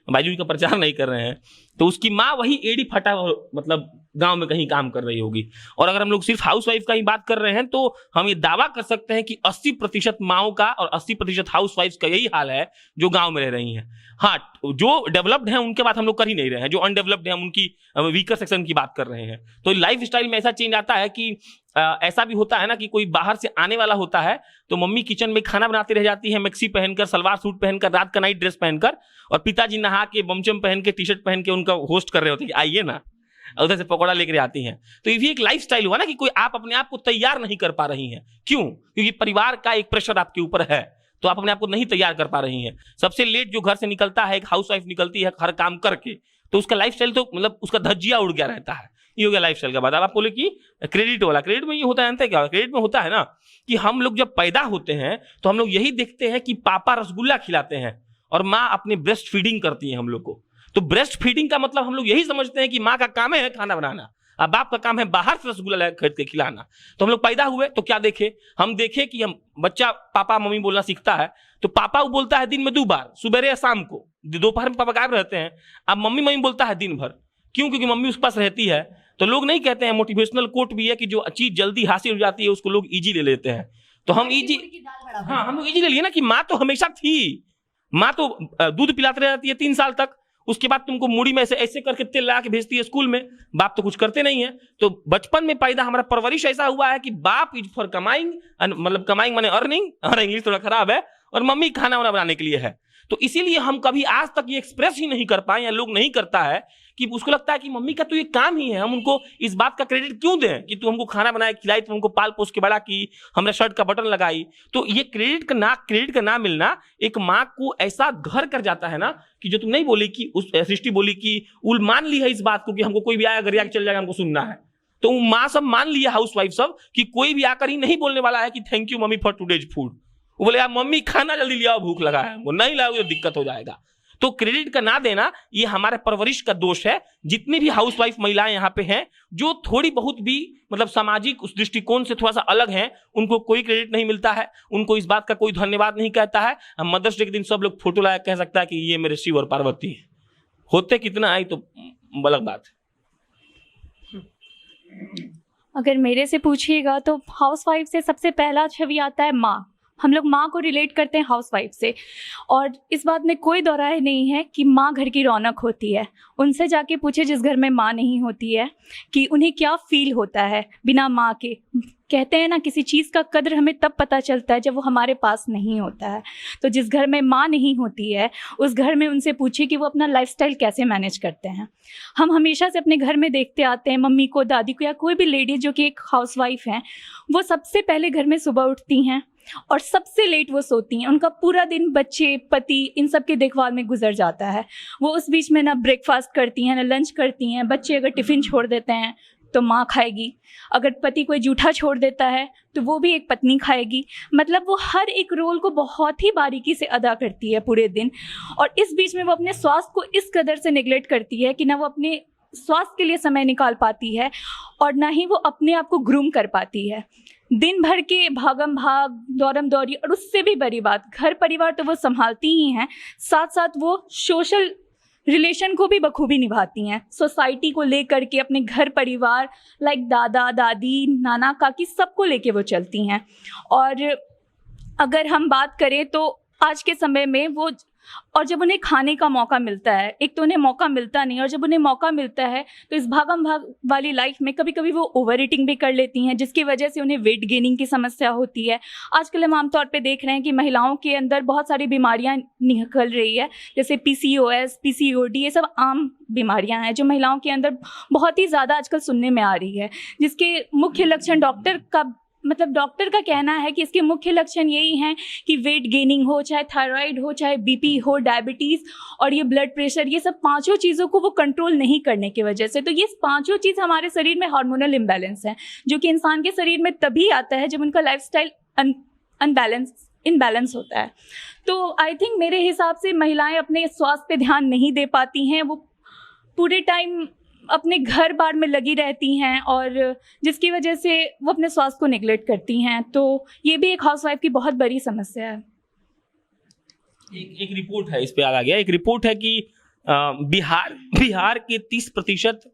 बायजूस का प्रचार नहीं कर रहे हैं, तो उसकी माँ वही एड़ी फटा मतलब गांव में कहीं काम कर रही होगी। और अगर हम लोग सिर्फ हाउसवाइफ का ही बात कर रहे हैं तो हम ये दावा कर सकते हैं कि 80% माओं का और 80% हाउसवाइफ का यही हाल है जो गांव में रह रही हैं। हाँ, जो डेवलप्ड हैं उनके बात हम लोग कर ही नहीं रहे हैं, जो अनडेवलप्ड हैं उनकी वीकर सेक्शन की बात कर रहे हैं। तो लाइफ स्टाइल में ऐसा चेंज आता है कि ऐसा भी होता है ना कि कोई बाहर से आने वाला होता है तो मम्मी किचन में खाना बनाती रह जाती है, मैक्सी पहनकर, सलवार सूट पहनकर, रात का नाइट ड्रेस पहनकर, और पिताजी नहा के बमचम पहन के, टी शर्ट पहन के उनका होस्ट कर रहे होते हैं कि आइए ना, उधर से पकौड़ा लेकर आती हैं। तो ये भी एक लाइफस्टाइल हुआ ना कि कोई आप अपने आप को तैयार नहीं कर पा रही हैं। क्यों? क्योंकि परिवार का एक प्रेशर आपके ऊपर है, तो आप अपने आप को नहीं तैयार कर पा रही हैं। सबसे लेट जो घर से निकलता है, एक हाउसवाइफ निकलती है हर काम करके, तो उसका लाइफस्टाइल तो मतलब उसका धज्जिया उड़ गया रहता है। ये हो गया लाइफस्टाइल का बात। अब आप बोले कि क्रेडिट वाला, क्रेडिट में ये होता है क्या? क्रेडिट में होता है ना कि हम लोग जब पैदा होते हैं तो हम लोग यही देखते हैं कि पापा रसगुल्ला खिलाते हैं और माँ अपने ब्रेस्ट फीडिंग करती है हम लोग को। तो ब्रेस्ट फीडिंग का मतलब हम लोग यही समझते हैं कि माँ का काम है खाना बनाना। अब बाप का काम है बाहर से रसगुल्ला लाकर खरीद के खिलाना। तो हम लोग पैदा हुए तो क्या देखे, हम देखे कि हम बच्चा पापा मम्मी बोलना सीखता है तो पापा वो बोलता है दिन में 2 बार, सुबह या शाम को। दोपहर में पापा गायब रहते हैं, अब मम्मी मम्मी बोलता है दिन भर। क्यों? क्योंकि मम्मी उसके पास रहती है। तो लोग नहीं कहते हैं, मोटिवेशनल कोट भी है कि जो चीज जल्दी हासिल हो जाती है उसको लोग इजी ले लेते हैं। तो हम इजी, हाँ हम लोग इजी ले लिए ना कि माँ तो हमेशा थी, माँ तो दूध पिलाते रहती है 3 साल तक, उसके बाद तुमको मूड़ी में ऐसे करके तेल लगा के भेजती है स्कूल में, बाप तो कुछ करते नहीं है। तो बचपन में पैदा हमारा परवरिश ऐसा हुआ है कि बाप इज फॉर कमाइंग, मतलब कमाइंग माने अर्निंग, और इंग्लिश थोड़ा खराब है, और मम्मी खाना वाना बनाने के लिए है। तो इसीलिए हम कभी आज तक ये एक्सप्रेस ही नहीं कर पाए, या लोग नहीं करता है कि उसको लगता है कि मम्मी का तो ये काम ही है, हम उनको इस बात का क्रेडिट क्यों दें कि तू हमको खाना बनाए खिलाई, तू हमको पाल पोस के बड़ा की, हमारे शर्ट का बटन लगाई। तो ये क्रेडिट का ना मिलना एक माँ को ऐसा घर कर जाता है ना कि जो तुम नहीं बोली कि उस सृष्टि बोली कि उल मान ली है इस बात को कि हमको कोई भी आया गरिया चल जाएगा हमको सुनना है। तो माँ सब मान लिया, हाउस वाइफ सब, कि कोई भी आकर ही नहीं बोलने वाला है कि thank you mummy for today's food. वो बोले यार मम्मी खाना जल्दी लिया, भूख लगा है, वो नहीं लाओगे तो दिक्कत हो जाएगा। तो क्रेडिट का ना देना ये हमारे परवरिश का दोष है। जितनी भी हाउसवाइफ महिलाएं यहाँ पे हैं जो थोड़ी बहुत भी मतलब सामाजिक उस दृष्टिकोण से थोड़ा सा अलग हैं, उनको कोई क्रेडिट नहीं मिलता है, उनको इस बात का कोई धन्यवाद नहीं कहता है। हम मदर्स डे के दिन सब लोग फोटो लाया कह सकता है कि ये मेरे शिव और पार्वती है, होते कितना है तो अलग बात है। अगर मेरे से पूछिएगा तो हाउसवाइफ से सबसे पहला छवि आता है माँ। हम लोग माँ को रिलेट करते हैं हाउसवाइफ से, और इस बात में कोई दो राय नहीं है कि माँ घर की रौनक होती है। उनसे जाके पूछे जिस घर में माँ नहीं होती है कि उन्हें क्या फील होता है बिना माँ के। कहते हैं ना, किसी चीज़ का कद्र हमें तब पता चलता है जब वो हमारे पास नहीं होता है। तो जिस घर में माँ नहीं होती है उस घर में उनसे पूछिए कि वो अपना लाइफस्टाइल कैसे मैनेज करते हैं। हम हमेशा से अपने घर में देखते आते हैं मम्मी को, दादी को, या कोई भी लेडी जो कि एक हाउसवाइफ हैं, वो सबसे पहले घर में सुबह उठती हैं और सबसे लेट वो सोती हैं। उनका पूरा दिन बच्चे, पति, इन सब की देखभाल में गुजर जाता है। वो उस बीच में ना ब्रेकफास्ट करती हैं ना लंच करती हैं। बच्चे अगर टिफ़िन छोड़ देते हैं तो माँ खाएगी, अगर पति कोई जूठा छोड़ देता है तो वो भी एक पत्नी खाएगी। मतलब वो हर एक रोल को बहुत ही बारीकी से अदा करती है पूरे दिन। और इस बीच में वो अपने स्वास्थ्य को इस कदर से निगलेक्ट करती है कि ना वो अपने स्वास्थ्य के लिए समय निकाल पाती है और ना ही वो अपने आप को ग्रूम कर पाती है। दिन भर के भागम भाग, दौड़म दौड़ी, और उससे भी बड़ी बात, घर परिवार तो वो संभालती ही हैं, साथ साथ वो सोशल रिलेशन को भी बखूबी निभाती हैं। सोसाइटी को लेकर के अपने घर परिवार लाइक दादा दादी, नाना काकी, सबको लेके वो चलती हैं। और अगर हम बात करें तो आज के समय में वो, और जब उन्हें खाने का मौका मिलता है, एक तो उन्हें मौका मिलता नहीं, और जब उन्हें मौका मिलता है तो इस भागम भाग वाली लाइफ में कभी कभी वो ओवर ईटिंग भी कर लेती हैं, जिसकी वजह से उन्हें वेट गेनिंग की समस्या होती है। आजकल हम आमतौर पे देख रहे हैं कि महिलाओं के अंदर बहुत सारी बीमारियां निकल रही है, जैसे PCOS, PCOD, ये सब आम बीमारियां हैं जो महिलाओं के अंदर बहुत ही ज़्यादा आजकल सुनने में आ रही है, जिसके मुख्य लक्षण डॉक्टर का कहना है कि इसके मुख्य लक्षण यही हैं कि वेट गेनिंग हो, चाहे थायराइड हो, चाहे BP हो, डायबिटीज़ और ये ब्लड प्रेशर, ये सब पांचों चीज़ों को वो कंट्रोल नहीं करने की वजह से। तो ये पांचों चीज़ हमारे शरीर में हार्मोनल इम्बैलेंस है, जो कि इंसान के शरीर में तभी आता है जब उनका लाइफस्टाइल इनबैलेंस होता है। तो आई थिंक मेरे हिसाब से महिलाएं अपने स्वास्थ्य पे ध्यान नहीं दे पाती हैं, वो पूरे टाइम अपने घर बार में लगी रहती हैं, और जिसकी वजह से वो अपने स्वास्थ्य को नेग्लेक्ट करती हैं। तो ये भी एक हाउसवाइफ की बहुत बड़ी समस्या है। एक रिपोर्ट है, इस पे आ गया, एक रिपोर्ट है कि बिहार के 30%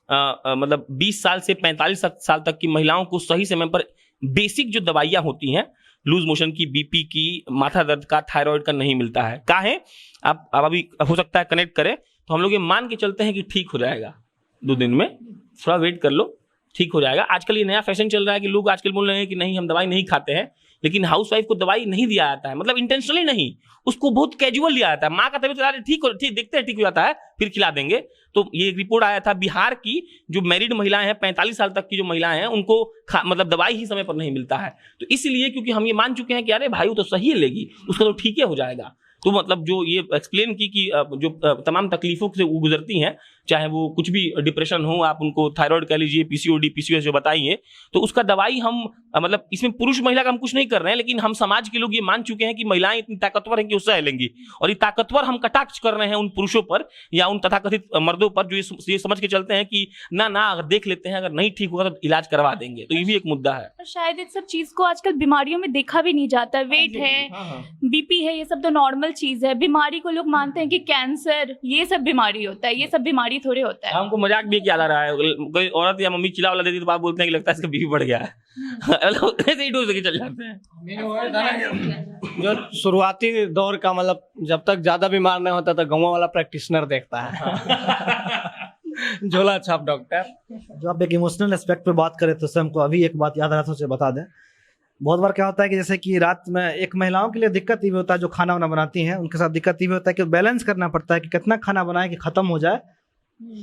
मतलब 20 साल से 45 साल तक की महिलाओं को सही समय पर बेसिक जो दवाइयाँ होती हैं, लूज मोशन की, BP की, माथा दर्द का, थायराइड का, नहीं मिलता है। कहाँ है आप अभी हो सकता है कनेक्ट करें, तो हम लोग ये मान के चलते हैं कि ठीक हो जाएगा 2 दिन में, थोड़ा वेट कर लो, ठीक हो जाएगा। आजकल ये नया फैशन चल रहा है कि लोग आजकल बोल रहे हैं कि नहीं हम दवाई नहीं खाते हैं, लेकिन हाउसवाइफ को दवाई नहीं दिया जाता है, मतलब इंटेंशनली नहीं, उसको बहुत कैजुअल लिया जाता है। माँ का तबीयत ठीक देखते हैं ठीक हो जाता है, फिर खिला देंगे। तो ये एक रिपोर्ट आया था, बिहार की जो मैरिड महिलाएं हैं, 45 साल तक की जो महिलाएं हैं, उनको मतलब दवाई ही समय पर नहीं मिलता है। तो इसलिए क्योंकि हम ये मान चुके हैं कि अरे भाई वो तो सही है लेगी, उसका तो ठीक हो जाएगा। तो मतलब जो ये एक्सप्लेन की कि जो तमाम तकलीफों से वो गुजरती हैं, चाहे वो कुछ भी डिप्रेशन हो, आप उनको थायराइड कह लीजिए, पीसीओडी पीसीओएस जो बताइए, तो उसका दवाई हम मतलब इसमें पुरुष महिला का हम कुछ नहीं कर रहे हैं, लेकिन हम समाज के लोग ये मान चुके हैं कि महिलाएं इतनी ताकतवर हैं कि उससे लेंगी, और ये ताकतवर हम कटाक्ष कर रहे हैं उन पुरुषों पर या उन तथाकथित मर्दों पर जो ये समझ के चलते हैं कि ना अगर देख लेते हैं, अगर नहीं ठीक होगा तो इलाज करवा देंगे। तो ये भी एक मुद्दा है। और शायद इस सब चीज को आजकल बीमारियों में देखा भी नहीं जाता। वेट है, बीपी है, ये सब तो नॉर्मल चीज है। बीमारी को लोग मानते हैं कि कैंसर ये सब बीमारी होता है, ये सब बीमारी थोड़े होता है। हमको मजाक भी क्या आ रहा है, कोई औरत या मम्मी चिल्ला वाला देती तो बात बोलते हैं कि लगता है इसका बीपी बढ़ गया है। ऐसे ही डोज लेके चल जाते हैं। जो शुरुआती दौर का मतलब जब तक ज्यादा बीमार नहीं होता तो गाँव वाला प्रैक्टिशनर देखता है। झोला छाप डॉक्टर। जो आप एक इमोशनल एस्पेक्ट पे बात करें तो हमको अभी एक बात याद आ रहा था, उसे बता दें। बहुत बार क्या होता है कि जैसे कि रात में एक महिलाओं के लिए दिक्कत ये भी होता है जो खाना वाना बनाती हैं, उनके साथ दिक्कत ये भी होता है कि बैलेंस करना पड़ता है कि कितना खाना बनाए कि खत्म हो जाए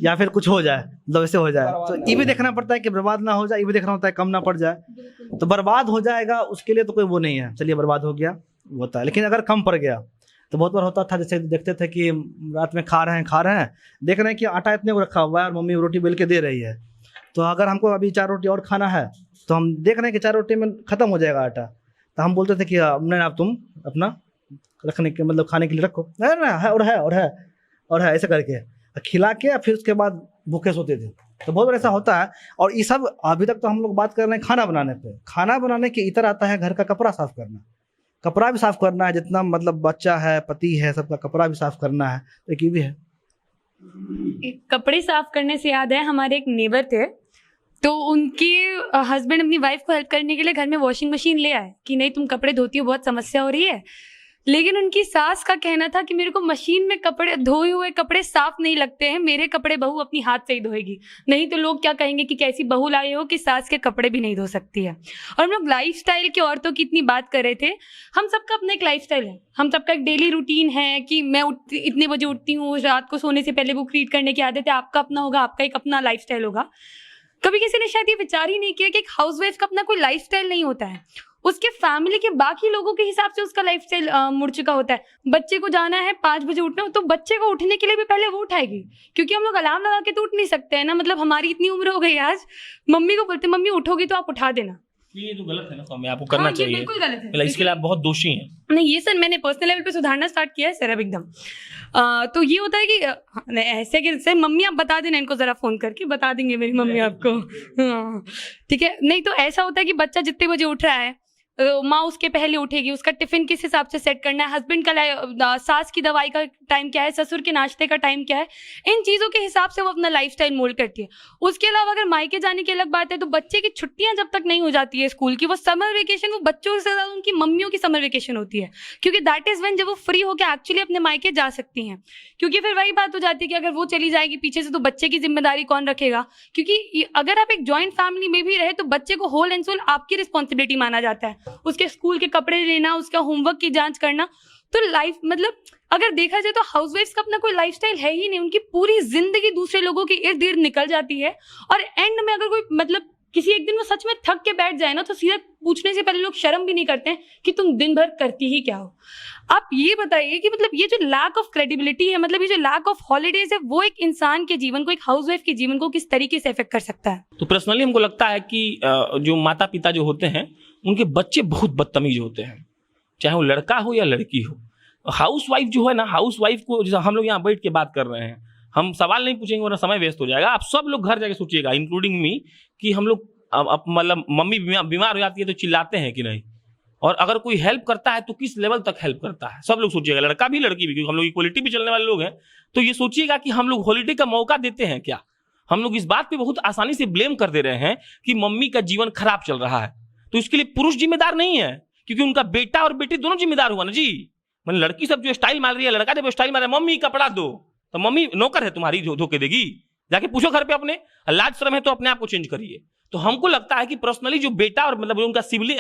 या फिर कुछ हो जाए, मतलब ऐसे हो जाए। तो ये भी देखना पड़ता है कि बर्बाद ना हो जाए, ये भी देखना होता है कम ना पड़ जाए। तो बर्बाद हो जाएगा उसके लिए तो कोई वो नहीं है, चलिए बर्बाद हो गया होता है। लेकिन अगर कम पड़ गया तो बहुत बार होता था, जैसे देखते थे कि रात में खा रहे हैं, देख रहे हैं कि आटा इतने को रखा हुआ है और मम्मी रोटी बेल के दे रही है, तो अगर हमको अभी 4 रोटी और खाना है तो हम देख रहे हैं कि 4 रोटी में खत्म हो जाएगा आटा, तो हम बोलते थे कि नहीं आप तुम अपना रखने के मतलब खाने के लिए रखो, है ना, है और है ऐसे करके खिला के फिर उसके बाद भूखे सोते थे। तो बहुत बार ऐसा होता है। और ये सब अभी तक तो हम लोग बात कर रहे हैं खाना बनाने पे। खाना बनाने के इतर आता है घर का कपड़ा साफ करना, कपड़ा भी साफ करना है, जितना मतलब बच्चा है, पति है, सबका कपड़ा भी साफ करना है। तो एक ये भी है। कपड़े साफ करने से याद है, हमारे एक नेबर थे, तो उनके हस्बैंड अपनी वाइफ को हेल्प करने के लिए घर में वॉशिंग मशीन ले आए कि नहीं तुम कपड़े धोती हो, बहुत समस्या हो रही है। लेकिन उनकी सास का कहना था कि मेरे को मशीन में कपड़े धोए हुए कपड़े साफ नहीं लगते हैं, मेरे कपड़े बहू अपनी हाथ से ही धोएगी, नहीं तो लोग क्या कहेंगे कि कैसी बहू लाए हो कि सास के कपड़े भी नहीं धो सकती है। और हम लोग लाइफस्टाइल की औरतों की इतनी बात कर रहे थे। हम सबका अपना एक लाइफस्टाइल है, हम सबका एक डेली रूटीन है कि मैं इतने बजे उठती हूँ, रात को सोने से पहले बुक रीड करने की आदत है। आपका अपना होगा, आपका एक अपना लाइफस्टाइल होगा। कभी किसी ने शायद ये विचार ही नहीं किया कि एक हाउसवाइफ का अपना कोई लाइफस्टाइल नहीं होता है, उसके फैमिली के बाकी लोगों के हिसाब से उसका लाइफस्टाइल मुड़ चुका होता है। बच्चे को जाना है 5 बजे उठना, तो बच्चे को उठने के लिए भी पहले वो उठाएगी, क्योंकि हम लोग अलार्म लगा के तो उठ नहीं सकते हैं ना। मतलब हमारी इतनी उम्र हो गई आज, मम्मी को बोलते मम्मी उठोगी तो आप उठा देना। ये तो गलत है ना स्वामी, आपको करना हाँ, ये चाहिए। बिल्कुल गलत है। मतलब इसके लिए आप बहुत दोषी हैं। नहीं, ये सर मैंने पर्सनल लेवल पे सुधारना स्टार्ट किया है सर अब एकदम। तो ये होता है कि ऐसे कि सर मम्मी आप बता देना इनको, जरा फोन करके बता देंगे मेरी मम्मी आपको। हाँ ठीक है। नहीं तो ऐसा होता है कि बच्चा जितने बजे उठ रहा है, माँ उसके पहले उठेगी, उसका टिफिन किस हिसाब से सेट करना है, हस्बैंड का सास की दवाई का टाइम क्या है, ससुर के नाश्ते का टाइम क्या है, इन चीज़ों के हिसाब से वो अपना लाइफस्टाइल मोल्ड करती है। उसके अलावा अगर मायके जाने की अलग बात है, तो बच्चे की छुट्टियां जब तक नहीं हो जाती है स्कूल की, वो समर वेकेशन वो बच्चों से ज़्यादा उनकी मम्मियों की समर वेकेशन होती है, क्योंकि दैट इज़ व्हेन जब वो फ्री होकर एक्चुअली अपने मायके जा सकती हैं। क्योंकि फिर वही बात हो जाती है कि अगर वो चली जाएगी पीछे से तो बच्चे की जिम्मेदारी कौन रखेगा, क्योंकि अगर आप एक जॉइंट फैमिली में भी रहे तो बच्चे को होल एंड सोल आपकी रिस्पॉन्सिबिलिटी माना जाता है, उसके स्कूल के कपड़े लेना, उसका होमवर्क की जांच करना। तो लाइफ मतलब अगर देखा जाए तो हाउसवाइफ्स का अपना कोई लाइफस्टाइल है ही नहीं, उनकी पूरी जिंदगी दूसरे लोगों के इर्द गिर्द निकल जाती है। और एंड में अगर कोई मतलब किसी एक दिन वो सच में थक के बैठ जाए ना, तो सीधा पूछने से पहले लोग शर्म भी नहीं करते हैं कि तुम दिन भर करती ही क्या हो। आप ये बताइए कि मतलब ये जो लैक ऑफ क्रेडिबिलिटी है, मतलब ये जो लैक ऑफ हॉलीडेज है, वो एक इंसान के जीवन को, एक हाउसवाइफ के जीवन को किस तरीके से इफेक्ट कर सकता है? तो पर्सनली हमको लगता है कि जो माता पिता जो होते हैं उनके बच्चे बहुत बदतमीज होते हैं, चाहे वो लड़का हो या लड़की हो। हाउस वाइफ जो है ना, हाउस वाइफ को जैसे हम लोग यहाँ बैठ के बात कर रहे हैं, हम सवाल नहीं पूछेंगे वरना समय वेस्ट हो जाएगा। आप सब लोग घर जाके सोचिएगा, इंक्लूडिंग मी, कि हम लोग मतलब मम्मी बीमार हो जाती है तो चिल्लाते हैं कि नहीं, और अगर कोई हेल्प करता है तो किस लेवल तक हेल्प करता है। सब लोग सोचिएगा, लड़का भी लड़की भी, क्योंकि हम लोग इक्वलिटी भी चलने वाले लोग हैं। तो ये सोचिएगा कि हम लोग हॉलीडे का मौका देते हैं क्या? हम लोग इस बात पे बहुत आसानी से ब्लेम कर दे रहे हैं कि मम्मी का जीवन खराब चल रहा है, तो इसके लिए पुरुष जिम्मेदार नहीं है, क्योंकि उनका बेटा और बेटी दोनों जिम्मेदार हुआ ना जी। मतलब लड़की सब जो स्टाइल मार रही है, लड़का जब स्टाइल मार रहा है, मम्मी कपड़ा दो, तो मम्मी नौकर है तुम्हारी जो धोके देगी? जाके पूछो घर पे अपने, लाज शर्म है तो अपने आप को चेंज करिए। तो हमको लगता है कि पर्सनली जो बेटा और मतलब उनका सिबलिंग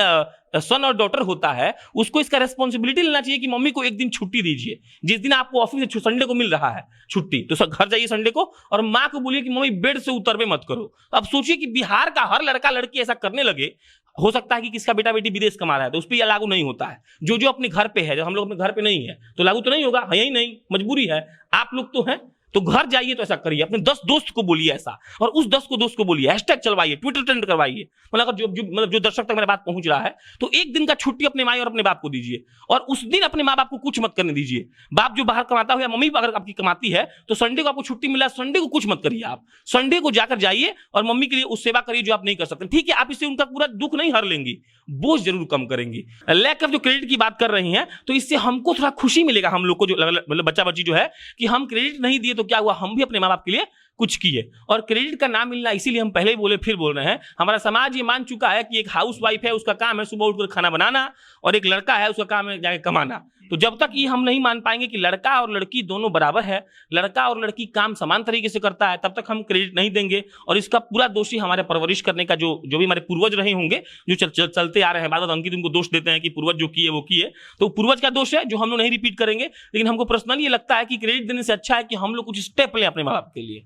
सन और डॉटर होता है, उसको इसका रेस्पॉन्सिबिलिटी लेना चाहिए कि मम्मी को एक दिन छुट्टी दीजिए। जिस दिन आपको ऑफिस से संडे को मिल रहा है छुट्टी, तो घर जाइए संडे को, और माँ को बोलिए कि मम्मी बेड से उतरवे मत करो। अब सोचिए कि बिहार का हर लड़का लड़की ऐसा करने लगे, हो सकता है कि किसका बेटा बेटी विदेश कमा रहा है तो उस पर यह लागू नहीं होता है। जो अपने घर पे है, जब हम लोग अपने घर पे नहीं है तो लागू तो नहीं होगा, है ही नहीं, मजबूरी है। आप लोग तो हैं, तो घर जाइए तो ऐसा करिए, अपने 10 दोस्त को बोलिए ऐसा, और उस 10 दोस्त को बोलिए, हैशटैग चलवाइए, ट्विटर ट्रेंड करवाइए। मतलब अगर जो दर्शक तक मेरा बात पहुंच रहा है, तो एक दिन का छुट्टी अपने माँ और अपने बाप को दीजिए, और उस दिन अपने माँ बाप को कुछ मत करने दीजिए। बाप जो बाहर कमाता हो या मम्मी अगर आपकी कमाती है, तो संडे को आपको छुट्टी मिला, संडे को कुछ मत करिए। आप संडे को जाकर जाइए और मम्मी के लिए उस सेवा करिए जो आप नहीं कर सकते। ठीक है, आप इससे उनका पूरा दुख नहीं हर लेंगी, बोझ जरूर कम करेंगी। लैक ऑफ जो क्रेडिट की बात कर रही हैं, तो इससे हमको थोड़ा खुशी मिलेगा, हम लोग को जो मतलब बच्चा बच्ची जो है, कि हम क्रेडिट नहीं दिए तो क्या हुआ, हम भी अपने माँ बाप के लिए कुछ किए। और क्रेडिट का नाम मिलना, इसीलिए हम पहले ही बोले फिर बोल रहे हैं, हमारा समाज ये मान चुका है कि एक हाउस वाइफ है, उसका काम है सुबह उठकर खाना बनाना, और एक लड़का है, उसका काम है जाके कमाना। तो जब तक ये हम नहीं मान पाएंगे कि लड़का और लड़की दोनों बराबर है, लड़का और लड़की काम समान तरीके से करता है, तब तक हम क्रेडिट नहीं देंगे। और इसका पूरा दोषी हमारे परवरिश करने का जो भी हमारे पूर्वज रहे होंगे, जो चलते आ रहे हैं। बाद अंकित उनको दोष देते हैं कि पूर्वज जो किए वो किए, तो पूर्वज का दोष है जो हम लोग नहीं रिपीट करेंगे। लेकिन हमको पर्सनली ये लगता है कि क्रेडिट देने से अच्छा है कि हम लोग कुछ स्टेप लें अपने माँ बाप के लिए।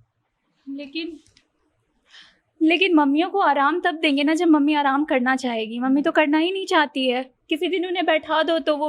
लेकिन मम्मियों को आराम तब देंगे ना जब मम्मी आराम करना चाहेगी। मम्मी तो करना ही नहीं चाहती है। किसी दिन उन्हें बैठा दो तो वो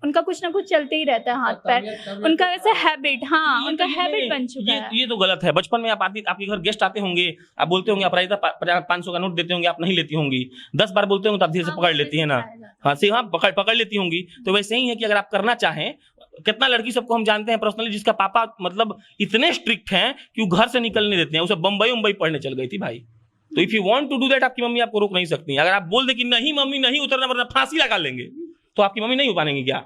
उनका कुछ ना कुछ चलते ही रहता है, हाथ पैर, उनका ऐसा हैबिट, हाँ उनका हैबिट बन चुका है। ये तो गलत है। बचपन में आपके घर गेस्ट आते होंगे, आप बोलते होंगे अपराजिता 500 का नोट देते होंगे, आप नहीं लेती होंगी। 10 बार बोलते होंगे तो आप धीरे से पकड़ लेती है ना, हाँ से हाँ पकड़ लेती होंगी। तो वैसे ही है कि अगर आप करना चाहें, कितना लड़की सबको हम जानते हैं पर्सनली जिसका पापा मतलब इतने स्ट्रिक्ट हैं कि वो घर से निकलने देते हैं। उसे बम्बई पढ़ने चल गई थी भाई। तो if you want to do that, आपकी मम्मी आपको रोक नहीं सकती। अगर आप बोल दे कि नहीं मम्मी नहीं उतरना वरना फांसी लगा लेंगे, तो आपकी मम्मी नहीं हो पाएंगे क्या?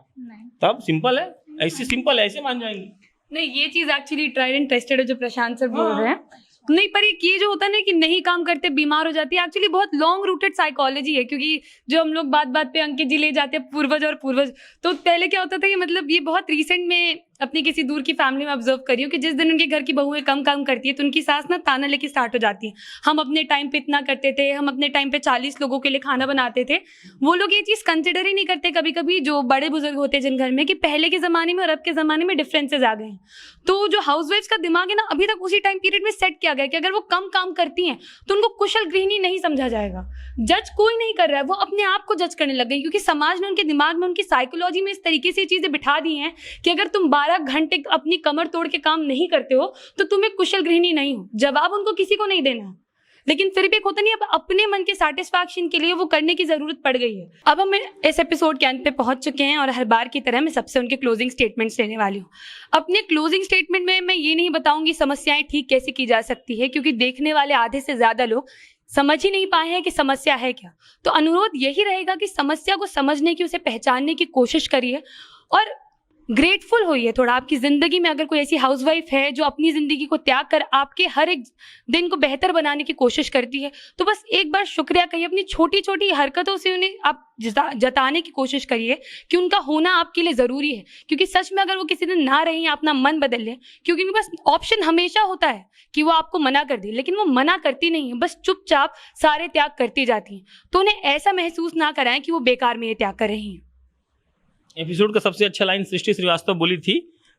तब सिंपल है, ऐसे सिंपल है, ऐसे मान जाएंगे। नहीं, ये चीज एक्चुअली ट्राइड एंड टेस्टेड है जो प्रशांत सर बोल रहे हैं। नहीं, पर ये जो होता है ना कि नहीं काम करते बीमार हो जाती है, एक्चुअली बहुत लॉन्ग रूटेड साइकोलॉजी है। क्योंकि जो हम लोग बात बात पे अंकित जी ले जाते हैं पूर्वज, तो पहले क्या होता था कि मतलब ये बहुत रिसेंट में अपनी किसी दूर की फैमिली में ऑब्जर्व करी हो कि जिस दिन उनके घर की बहुएं कम काम करती है तो उनकी सास ना ताना लेके स्टार्ट हो जाती है, हम अपने टाइम पे इतना करते थे, हम अपने टाइम पे 40 लोगों के लिए खाना बनाते थे। वो लोग ये चीज़ कंसिडर ही नहीं करते कभी कभी, जो बड़े बुजुर्ग होते हैं जिन घर में, कि पहले के ज़माने में और अब के ज़माने में डिफरेंसेज आ गए हैं। तो जो हाउसवाइफ्स का दिमाग है ना, अभी तक उसी टाइम पीरियड में सेट किया गया कि अगर वो कम काम करती हैं तो उनको कुशल गृहिणी नहीं समझा जाएगा। जज कोई नहीं कर रहा है, वो अपने आप को जज करने लग गए, क्योंकि समाज ने उनके दिमाग में, उनकी साइकोलॉजी में इस तरीके से चीज़ें बिठा दी हैं कि अगर तुम 12 घंटे अपनी कमर तोड़ के काम नहीं करते हो तो तुम एक कुशल गृहिणी नहीं हो। जवाब उनको किसी को नहीं देना, लेकिन फिर भी एक होता नहीं, अब अपने मन के सेटिस्फैक्शन के लिए वो करने की जरूरत पड़ गई है। अब हम इस एपिसोड के अंत पे पहुंच चुके हैं और हर बार की तरह मैं सबसे उनके क्लोजिंग स्टेटमेंट्स लेने वाली हूँ। अपने क्लोजिंग स्टेटमेंट में मैं ये नहीं बताऊंगी समस्याएं ठीक कैसे की जा सकती है, क्योंकि देखने वाले आधे से ज्यादा लोग समझ ही नहीं पाए हैं कि समस्या है क्या। तो अनुरोध यही रहेगा कि समस्या को समझने की, उसे पहचानने की कोशिश करिए और ग्रेटफुल होइए थोड़ा। आपकी ज़िंदगी में अगर कोई ऐसी हाउसवाइफ है जो अपनी ज़िंदगी को त्याग कर आपके हर एक दिन को बेहतर बनाने की कोशिश करती है, तो बस एक बार शुक्रिया कहिए। अपनी छोटी छोटी हरकतों से उन्हें आप जताने की कोशिश करिए कि उनका होना आपके लिए ज़रूरी है। क्योंकि सच में अगर वो किसी दिन ना रहें, अपना मन बदल लें, क्योंकि उनके पास ऑप्शन हमेशा होता है कि वो आपको मना कर दे, लेकिन वो मना करती नहीं है, बस चुपचाप सारे त्याग करती जाती हैं। तो उन्हें ऐसा महसूस ना कराएं कि वो बेकार में ये त्याग कर रही हैं। एपिसोड का सबसे अच्छा लाइन सृष्टि श्रीवास्तव बोली थी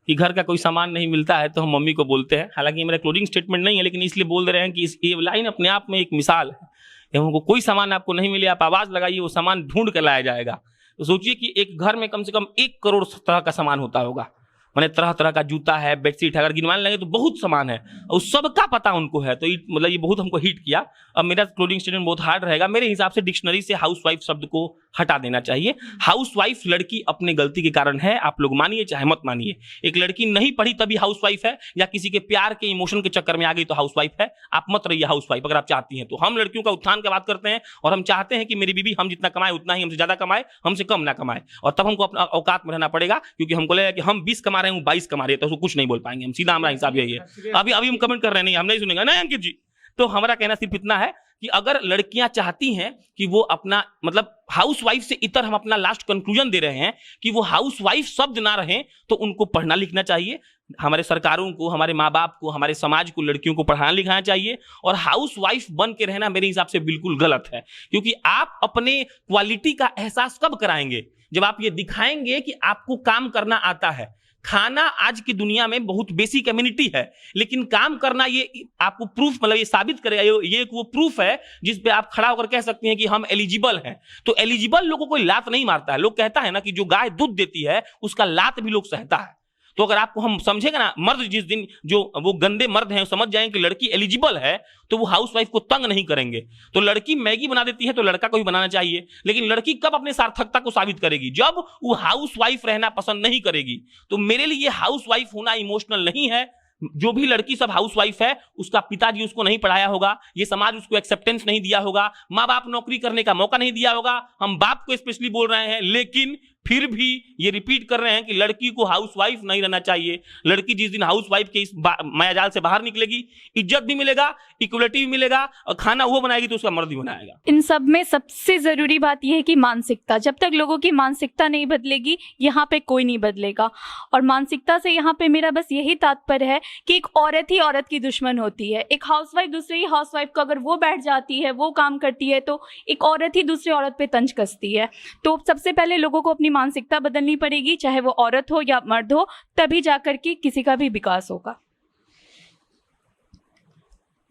कि घर का कोई सामान नहीं मिलता है तो हम मम्मी को बोलते हैं। हालांकि मेरा क्लोजिंग स्टेटमेंट नहीं है, लेकिन इसलिए बोल दे रहे हैं कि ये लाइन अपने आप में एक मिसाल है। हमको कोई सामान आपको नहीं मिले, आप आवाज़ लगाइए, वो सामान ढूंढ कर लाया जाएगा। तो सोचिए कि एक घर में कम से कम 1 करोड़ तरह का सामान होता होगा, मैंने तरह तरह का जूता है, बेडशीट है, अगर गिनवाने लगे तो बहुत सामान है और सबका पता उनको है। तो मतलब ये बहुत हमको हिट किया। अब मेरा क्लोजिंग स्टेटमेंट बहुत हार्ड रहेगा। मेरे हिसाब से डिक्शनरी से हाउसवाइफ शब्द को हटा देना चाहिए। हाउसवाइफ लड़की अपने गलती के कारण है, आप लोग मानिए चाहे मत मानिए। एक लड़की नहीं पढ़ी तभी हाउसवाइफ है, या किसी के प्यार के इमोशन के चक्कर में आ गई तो हाउसवाइफ है। आप मत रहिए हाउसवाइफ अगर आप चाहती हैं तो। हम लड़कियों का उत्थान की बात करते हैं और हम चाहते हैं कि मेरी बीवी हम जितना कमाए उतना ही हमसे ज्यादा कमाए, हमसे कम ना कमाए। और तब हमको अपना औकात में रहना पड़ेगा, क्योंकि हमको लगेगा कि हम 20 कमा रहे हैं, 22 कमा रहे हैं, तो कुछ नहीं बोल पाएंगे हम। सीधा हमारा हिसाब यही है। अभी हम कमेंट कर रहे नहीं, हम नहीं सुनेंगे ना अंकित जी। तो हमारा कहना सिर्फ इतना है कि अगर लड़कियां चाहती हैं कि वो अपना मतलब हाउसवाइफ से इतर, हम अपना लास्ट कंक्लूजन दे रहे हैं कि वो हाउसवाइफ शब्द ना रहे, तो उनको पढ़ना लिखना चाहिए। हमारे सरकारों को, हमारे माँ बाप को, हमारे समाज को लड़कियों को पढ़ाना लिखाना चाहिए। और हाउसवाइफ बन के रहना मेरे हिसाब से बिल्कुल गलत है, क्योंकि आप अपने क्वालिटी का एहसास कब कराएंगे? जब आप ये दिखाएंगे कि आपको काम करना आता है। खाना आज की दुनिया में बहुत बेसिक कम्युनिटी है, लेकिन काम करना ये आपको प्रूफ, मतलब ये साबित करेगा, ये एक वो प्रूफ है जिस पे आप खड़ा होकर कह सकते हैं कि हम एलिजिबल हैं। तो एलिजिबल लोगों को कोई लात नहीं मारता है। लोग कहता है ना कि जो गाय दूध देती है उसका लात भी लोग सहता है। तो अगर आपको हम समझेगा ना, मर्द जिस दिन जो वो गंदे मर्द हैं समझ जाएंगे कि लड़की एलिजिबल है, तो वो हाउसवाइफ को तंग नहीं करेंगे। तो लड़की मैगी बना देती है तो लड़का को भी बनाना चाहिए, लेकिन लड़की कब अपने सार्थकता को साबित करेगी? जब वो हाउसवाइफ रहना पसंद नहीं करेगी। तो मेरे लिए हाउसवाइफ होना इमोशनल नहीं है। जो भी लड़की सब हाउसवाइफ है, उसका पिताजी उसको नहीं पढ़ाया होगा, ये समाज उसको एक्सेप्टेंस नहीं दिया होगा, माँ बाप नौकरी करने का मौका नहीं दिया होगा। हम बाप को स्पेशली बोल रहे हैं, लेकिन फिर भी ये रिपीट कर रहे हैं कि लड़की को हाउसवाइफ नहीं रहना चाहिए। लड़की जिस दिन हाउसवाइफ के इस मायाजाल से बाहर निकलेगी, इज्जत भी मिलेगा, इक्वलिटी भी मिलेगा, और खाना वो बनाएगी तो उसका मर्द भी बनाएगा। इन सब में सबसे ज़रूरी बात यह है कि मानसिकता, जब तक लोगों की मानसिकता नहीं बदलेगी यहाँ पे कोई नहीं बदलेगा। और मानसिकता से यहाँ पे मेरा बस यही तात्पर्य है कि एक औरत ही औरत की दुश्मन होती है। एक हाउसवाइफ दूसरी हाउसवाइफ को अगर वो बैठ जाती है, वो काम करती है, तो एक औरत ही दूसरी औरत पे तंज कसती है। तो सबसे पहले लोगों को अपनी मानसिकता बदलनी पड़ेगी, चाहे वो औरत हो या मर्द हो, तभी जाकर के किसी का भी विकास होगा।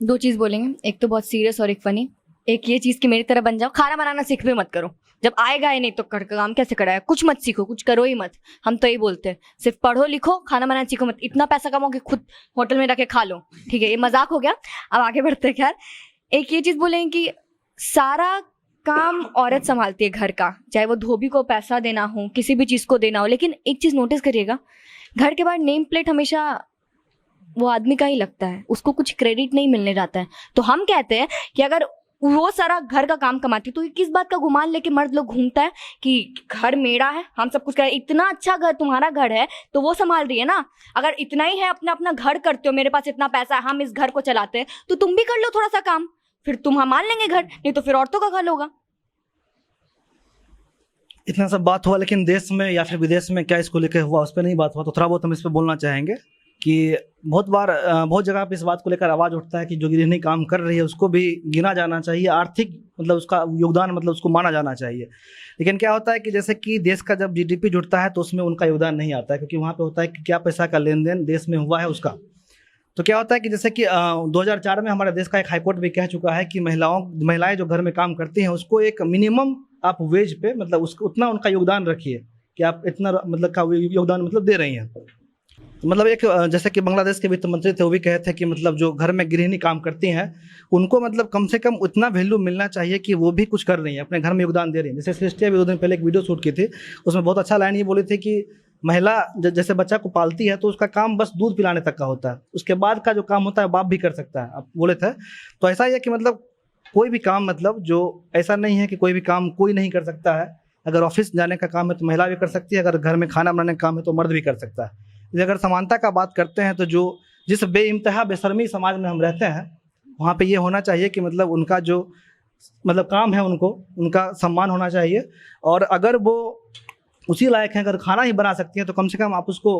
दो चीज बोलेंगे, एक तो बहुत सीरियस और एक फनी। एक ये चीज कि मेरी तरह बन जाओ, खाना बनाना सीख भी मत करो। जब आएगा ही नहीं तो काम कैसे कराया? कुछ मत सीखो, कुछ करो ही मत। हम तो यही बोलते हैं, सिर्फ पढ़ो लिखो, खाना बनाना सीखो मत। इतना पैसा कमाओ कि खुद होटल में रख के खा लो। ठीक है, ये मजाक हो गया, अब आगे बढ़ते हैं। खैर, एक ये चीज बोलेंगे कि सारा काम औरत संभालती है घर का, चाहे वो धोबी को पैसा देना हो, किसी भी चीज को देना हो। लेकिन एक चीज नोटिस करिएगा, घर के बाहर नेम प्लेट हमेशा वो आदमी का ही लगता है, उसको कुछ क्रेडिट नहीं मिलने जाता है। तो हम कहते हैं कि अगर वो सारा घर का काम कमाती तो किस बात का गुमान लेके मर्द लोग घूमता है कि घर मेरा है, हम सब कुछ करें। इतना अच्छा घर तुम्हारा घर है तो वो संभाल रही है ना। अगर इतना ही है, अपना अपना घर करते हो, मेरे पास इतना पैसा है, हम इस घर को चलाते हैं, तो तुम भी कर लो थोड़ा सा काम, फिर तुम हम मान लेंगे घर, नहीं तो फिर औरतों का घर होगा। इतना सब बात हुआ, लेकिन देश में या फिर विदेश में क्या इसको लेकर हुआ उस पर नहीं बात हुआ। तो थोड़ा बहुत हम इस पर बोलना चाहेंगे कि बहुत बार बहुत जगह पे इस बात को लेकर आवाज़ उठता है कि जो गृहिणी काम कर रही है उसको भी गिना जाना चाहिए, आर्थिक मतलब उसका योगदान मतलब उसको माना जाना चाहिए। लेकिन क्या होता है कि जैसे कि देश का जब GDP जुड़ता है तो उसमें उनका योगदान नहीं आता है, क्योंकि वहाँ पे होता है कि क्या पैसा का लेन देन देश में हुआ है उसका। तो क्या होता है कि जैसे कि 2004 में हमारे देश का एक हाईकोर्ट भी कह चुका है कि महिलाएं जो घर में काम करती हैं उसको एक मिनिमम आप वेज पे मतलब उसको उतना उनका योगदान रखिए कि आप इतना मतलब का योगदान मतलब दे रही हैं। मतलब एक जैसे कि बांग्लादेश के वित्त मंत्री थे, वो भी कहे थे कि मतलब जो घर में गृहिणी काम करती हैं उनको मतलब कम से कम उतना वैल्यू मिलना चाहिए कि वो भी कुछ कर रही हैं, अपने घर में योगदान दे रही हैं। जैसे सृष्टि भी 2 दिन पहले एक वीडियो शूट की थी, उसमें बहुत अच्छा लाइन ये बोली थी कि महिला जैसे बच्चा को पालती है तो उसका काम बस दूध पिलाने तक का होता है, उसके बाद का जो काम होता है बाप भी कर सकता है, आप बोले थे। तो ऐसा ही है कि मतलब कोई भी काम मतलब जो ऐसा नहीं है कि कोई भी काम कोई नहीं कर सकता है। अगर ऑफिस जाने का काम है तो महिला भी कर सकती है, अगर घर में खाना बनाने का काम है तो मर्द भी कर सकता है। अगर समानता का बात करते हैं तो जो जिस बेइंतहा बेशर्मी समाज में हम रहते हैं वहाँ पे ये होना चाहिए कि मतलब उनका जो मतलब काम है उनका सम्मान होना चाहिए। और अगर वो उसी लायक हैं, अगर खाना ही बना सकती हैं तो कम से कम आप उसको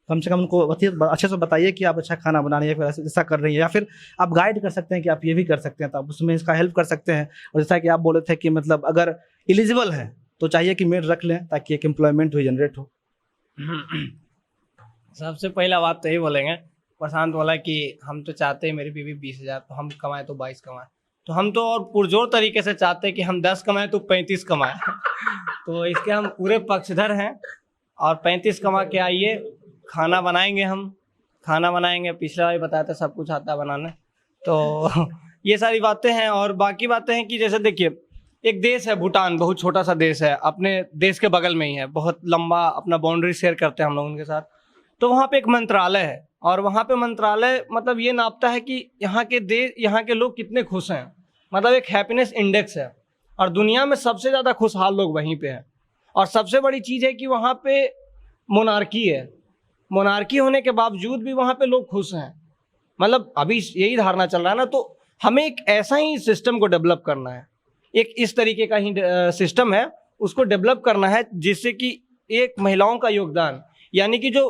उनको अच्छे से बताइए कि आप अच्छा खाना बना रही है, फिर ऐसा कर रही है, या फिर आप गाइड कर सकते हैं कि आप ये भी कर सकते हैं, तो आप उसमें इसका हेल्प कर सकते हैं। और जैसा कि आप बोले थे कि मतलब अगर एलिजिबल है तो चाहिए कि मेड रख लें ताकि एक एम्प्लॉयमेंट भी जनरेट हो। सबसे पहला बात तो यही बोलेंगे, प्रशांत बोला कि हम तो चाहते हैं मेरी बीवी 20,000 तो हम कमाएं तो 22 कमाएं, तो हम तो और पुरजोर तरीके से चाहते हैं कि हम 10 कमाएं तो 35 कमाएं। तो इसके हम पूरे पक्षधर हैं और 35 कमा के आइए, खाना बनाएंगे, हम खाना बनाएंगे, पिछला बार बताया था सब कुछ आता है बनाने। तो ये सारी बातें हैं। और बाकी बातें हैं कि जैसे देखिए एक देश है भूटान, बहुत छोटा सा देश है, अपने देश के बगल में ही है, बहुत लंबा अपना बाउंड्री शेयर करते हैं हम लोग उनके साथ। तो वहाँ पे एक मंत्रालय है और वहाँ पे मंत्रालय मतलब ये नापता है कि यहाँ के लोग कितने खुश हैं, मतलब एक हैप्पीनेस इंडेक्स है और दुनिया में सबसे ज़्यादा खुशहाल लोग वहीं पे हैं। और सबसे बड़ी चीज़ है कि वहाँ पे मोनार्की है, मोनार्की होने के बावजूद भी वहाँ पे लोग खुश हैं। मतलब अभी यही धारणा चल रहा है ना, तो हमें एक ऐसा ही सिस्टम को डेवलप करना है, एक इस तरीके का ही सिस्टम है उसको डेवलप करना है जिससे कि एक महिलाओं का योगदान यानी कि जो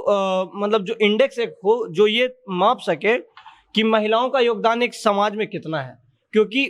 मतलब जो इंडेक्स एक हो जो ये माप सके कि महिलाओं का योगदान एक समाज में कितना है। क्योंकि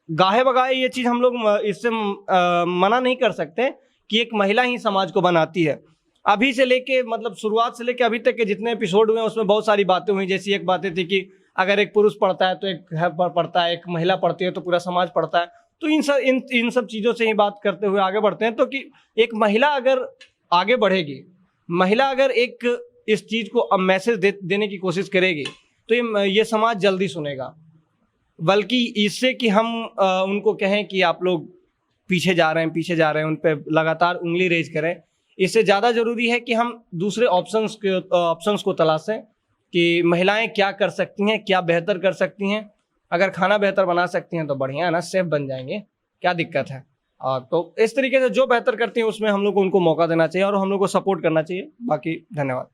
गाहे बगाहे ये चीज़ हम लोग इससे मना नहीं कर सकते कि एक महिला ही समाज को बनाती है। अभी से लेके मतलब शुरुआत से लेके अभी तक के जितने एपिसोड हुए हैं उसमें बहुत सारी बातें हुई। जैसी एक बातें थी कि अगर एक पुरुष पढ़ता है तो एक घर पर पढ़ता है, एक महिला पढ़ती है तो पूरा समाज पढ़ता है। तो इन सब चीज़ों से ही बात करते हुए आगे बढ़ते हैं। तो कि एक महिला अगर आगे बढ़ेगी, महिला अगर एक इस चीज़ को अब मैसेज देने की कोशिश करेगी तो ये समाज जल्दी सुनेगा। बल्कि इससे कि हम उनको कहें कि आप लोग पीछे जा रहे हैं, उन पे लगातार उंगली रेज करें, इससे ज़्यादा ज़रूरी है कि हम दूसरे ऑप्शंस को तलाशें कि महिलाएं क्या कर सकती हैं, क्या बेहतर कर सकती हैं। अगर खाना बेहतर बना सकती हैं तो बढ़िया है ना, शेफ बन जाएंगे, क्या दिक्कत है। तो इस तरीके से जो बेहतर करती हैं उसमें हम लोग को उनको मौका देना चाहिए और हम लोग को सपोर्ट करना चाहिए। बाकी धन्यवाद।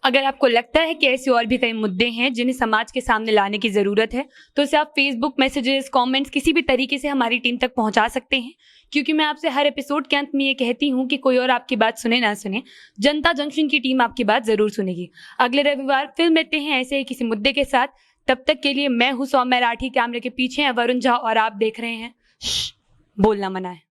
अगर आपको लगता है कि ऐसे और भी कई मुद्दे हैं जिन्हें समाज के सामने लाने की ज़रूरत है तो उसे आप फेसबुक मैसेजेस, कमेंट्स किसी भी तरीके से हमारी टीम तक पहुंचा सकते हैं, क्योंकि मैं आपसे हर एपिसोड के अंत में ये कहती हूं कि कोई और आपकी बात सुने ना सुने, जनता जंक्शन की टीम आपकी बात ज़रूर सुनेगी। अगले रविवार फिर मिलते हैं ऐसे ही किसी मुद्दे के साथ। तब तक के लिए मैं हूँ सौम्या राठी, कैमरे के पीछे है वरुण झा और आप देख रहे हैं बोलना मना है।